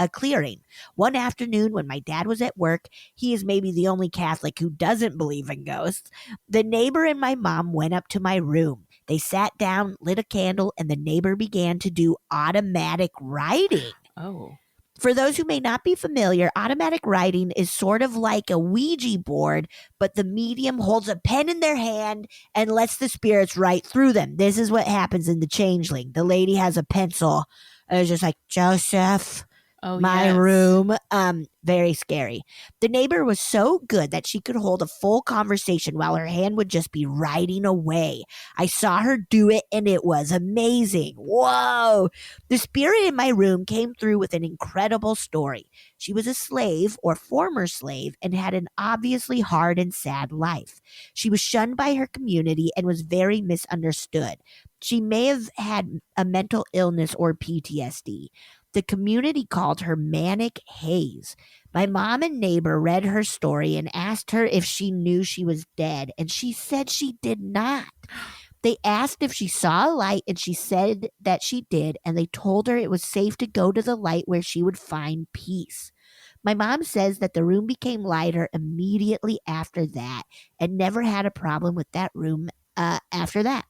clearing. One afternoon when my dad was at work, he is maybe the only Catholic who doesn't believe in ghosts, the neighbor and my mom went up to my room. They sat down, lit a candle, and the neighbor began to do automatic writing. Oh. For those who may not be familiar, automatic writing is sort of like a Ouija board, but the medium holds a pen in their hand and lets the spirits write through them. This is what happens in The Changeling. The lady has a pencil and it's just like, Joseph, room. Very scary. The neighbor was so good that she could hold a full conversation while her hand would just be writing away. I saw her do it and it was amazing. Whoa! The spirit in my room came through with an incredible story. She was a slave or former slave and had an obviously hard and sad life. She was shunned by her community and was very misunderstood. She may have had a mental illness or PTSD. The community called her Manic Haze. My mom and neighbor read her story and asked her if she knew she was dead, and she said she did not. They asked if she saw a light, and she said that she did, and they told her it was safe to go to the light where she would find peace. My mom says that the room became lighter immediately after that and never had a problem with that room after that.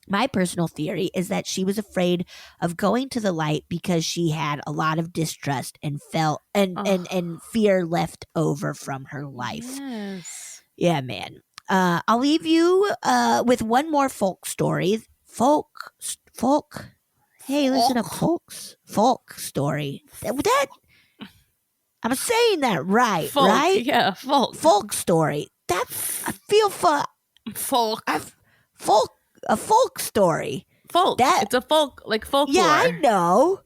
My personal theory is that she was afraid of going to the light because she had a lot of distrust and felt and fear left over from her life. Yes. Yeah, man. I'll leave you with one more folk story. Folk. Hey, listen up, folks. Folk story. That I'm saying that right, folk, right? Yeah, folk. Folk story. That's I feel for folk. A folk story. Folk. It's a folk, like folklore. Yeah, I know.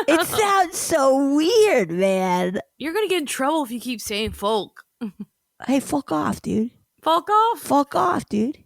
It sounds so weird, man. You're gonna get in trouble if you keep saying folk. Hey, fuck off, dude. Fuck off? Fuck off, dude.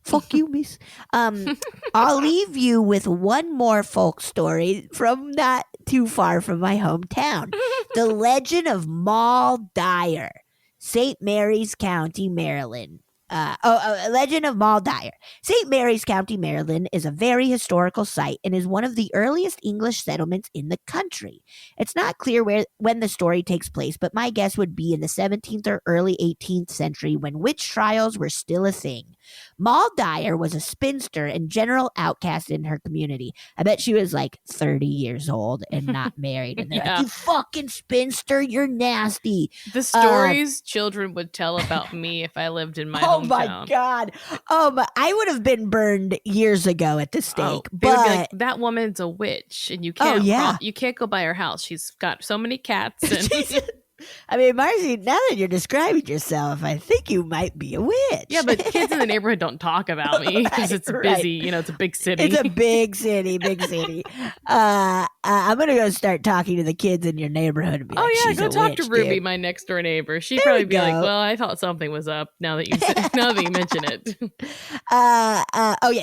Fuck you, miss. I'll leave you with one more folk story from not too far from my hometown. The Legend of Moll Dyer, St. Mary's County, Maryland. Legend of Moll Dyer. St. Mary's County, Maryland is a very historical site and is one of the earliest English settlements in the country. It's not clear when the story takes place, but my guess would be in the 17th or early 18th century when witch trials were still a thing. Moll Dyer was a spinster and general outcast in her community. I bet she was like 30 years old and not married. And they're like, you fucking spinster, you're nasty. The stories children would tell about me if I lived in my hometown. Oh my God. I would have been burned years ago at the stake. They would be but like, that woman's a witch and you can't you can't go by her house. She's got so many cats. And I mean, Marcy, now that you're describing yourself, I think you might be a witch. Yeah, but kids in the neighborhood don't talk about me because it's busy. You know, it's a big city. It's a big city, I'm going to go start talking to the kids in your neighborhood and be like, she's go a talk witch, to Ruby, dude. my next door neighbor. She'd probably be like, well, I thought something was up now that you mention it.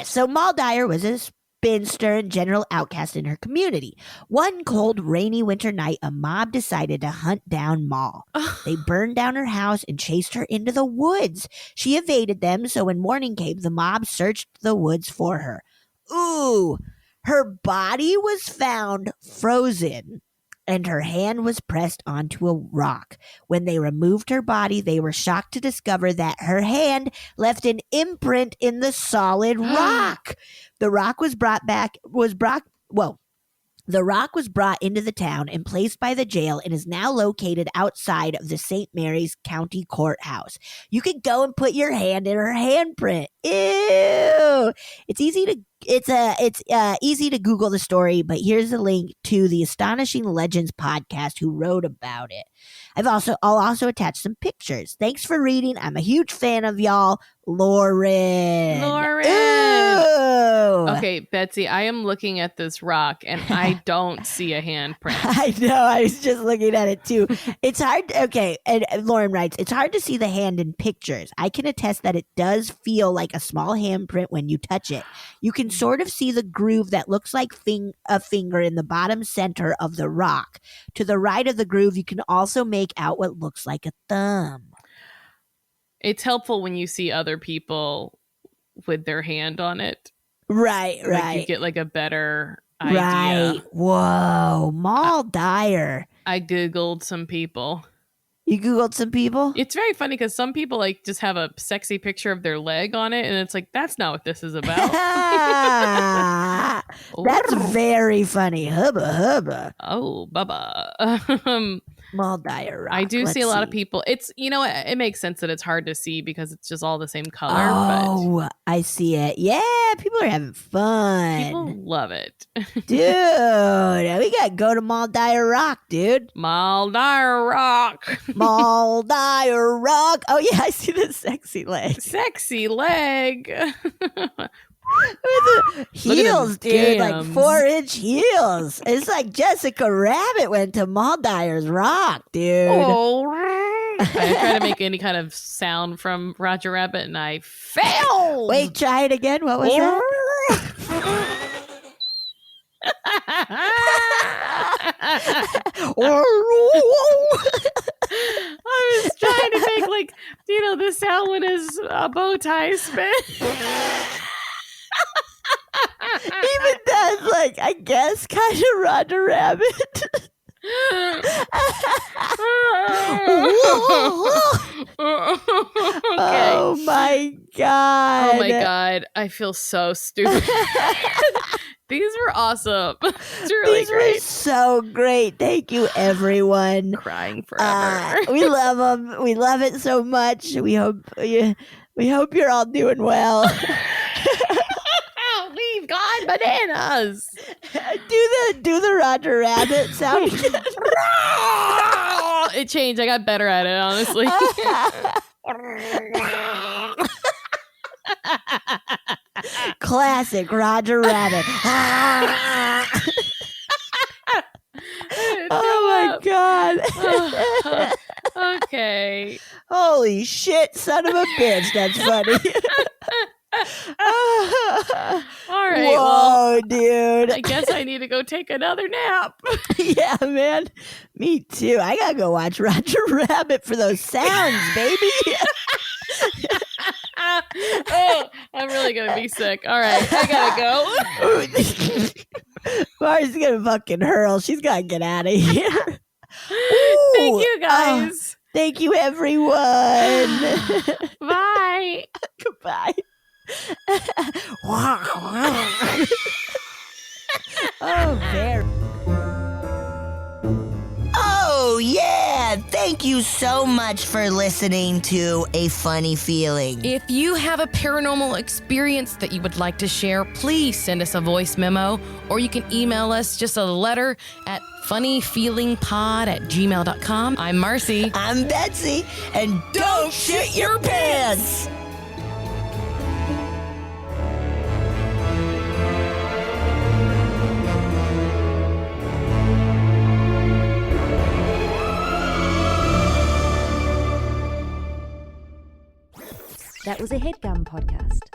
So Moll Dyer was a spinster and general outcast in her community. One cold, rainy winter night, a mob decided to hunt down Moll. They burned down her house and chased her into the woods. She evaded them, so when morning came, the mob searched the woods for her. Ooh, her body was found frozen, and her hand was pressed onto a rock. When they removed her body, they were shocked to discover that her hand left an imprint in the solid rock. The rock was brought into the town and placed by the jail and is now located outside of the St. Mary's County Courthouse. You can go and put your hand in her handprint. Ew! It's easy to Google the story, but here's a link to the Astonishing Legends podcast who wrote about it. I'll also attach some pictures. Thanks for reading. I'm a huge fan of y'all. Lauren. Ooh. Okay, Betsy, I am looking at this rock and I don't see a handprint. I know. I was just looking at it too. It's hard. Okay. And Lauren writes, it's hard to see the hand in pictures. I can attest that it does feel like a small handprint when you touch it. You can sort of see the groove that looks like a finger in the bottom center of the rock. To the right of the groove, you can also make out what looks like a thumb. It's helpful when you see other people with their hand on it. Right. You get like a better idea. Right. Whoa. Moll Dyer. I Googled some people. You Googled some people? It's very funny because some people like just have a sexy picture of their leg on it. And it's like, that's not what this is about. That's very funny. Hubba. Oh, bubba. Moll Dyer rock. I do see a lot of people. It's, it makes sense that it's hard to see because it's just all the same color. Oh, I see it. Yeah, people are having fun. People love it. Dude, we got to go to Moll Dyer rock, dude. Moll Dyer rock. Moll Dyer rock. Oh, yeah, I see the sexy leg. Sexy leg. With the heels, dude, like 4-inch heels. It's like Jessica Rabbit went to Moll Dyer's rock, dude. Oh, I try to make any kind of sound from Roger Rabbit and I failed. Wait, try it again. What was that? I was trying to make know the sound when his bow tie spin. Even that's like, I guess, kind of Roger Rabbit. Oh my god. Oh my god. I feel so stupid. These were awesome. It's really These great. were so great. Thank you, everyone. Crying forever. We love them. We love it so much. We hope you're all doing well. We've got bananas. Do the Roger Rabbit sound. It changed. I got better at it, honestly. Classic Roger Rabbit. Oh my god. Okay. Holy shit, son of a bitch. That's funny. All right. Whoa, Well, dude. I guess I need to go take another nap. Yeah, man. Me too. I gotta go watch Roger Rabbit for those sounds, baby. Oh, I'm really gonna be sick. All right, I gotta go. Mars gonna fucking hurl. She's gotta get out of here. Thank you, guys. Thank you, everyone. Bye. Goodbye. Oh, very. Oh, yeah. Thank you so much for listening to A Funny Feeling. If you have a paranormal experience that you would like to share, please send us a voice memo, or you can email us just a letter at funnyfeelingpod@gmail.com. I'm Marcy. I'm Betsy, and don't shit your pants. That was a HeadGum podcast.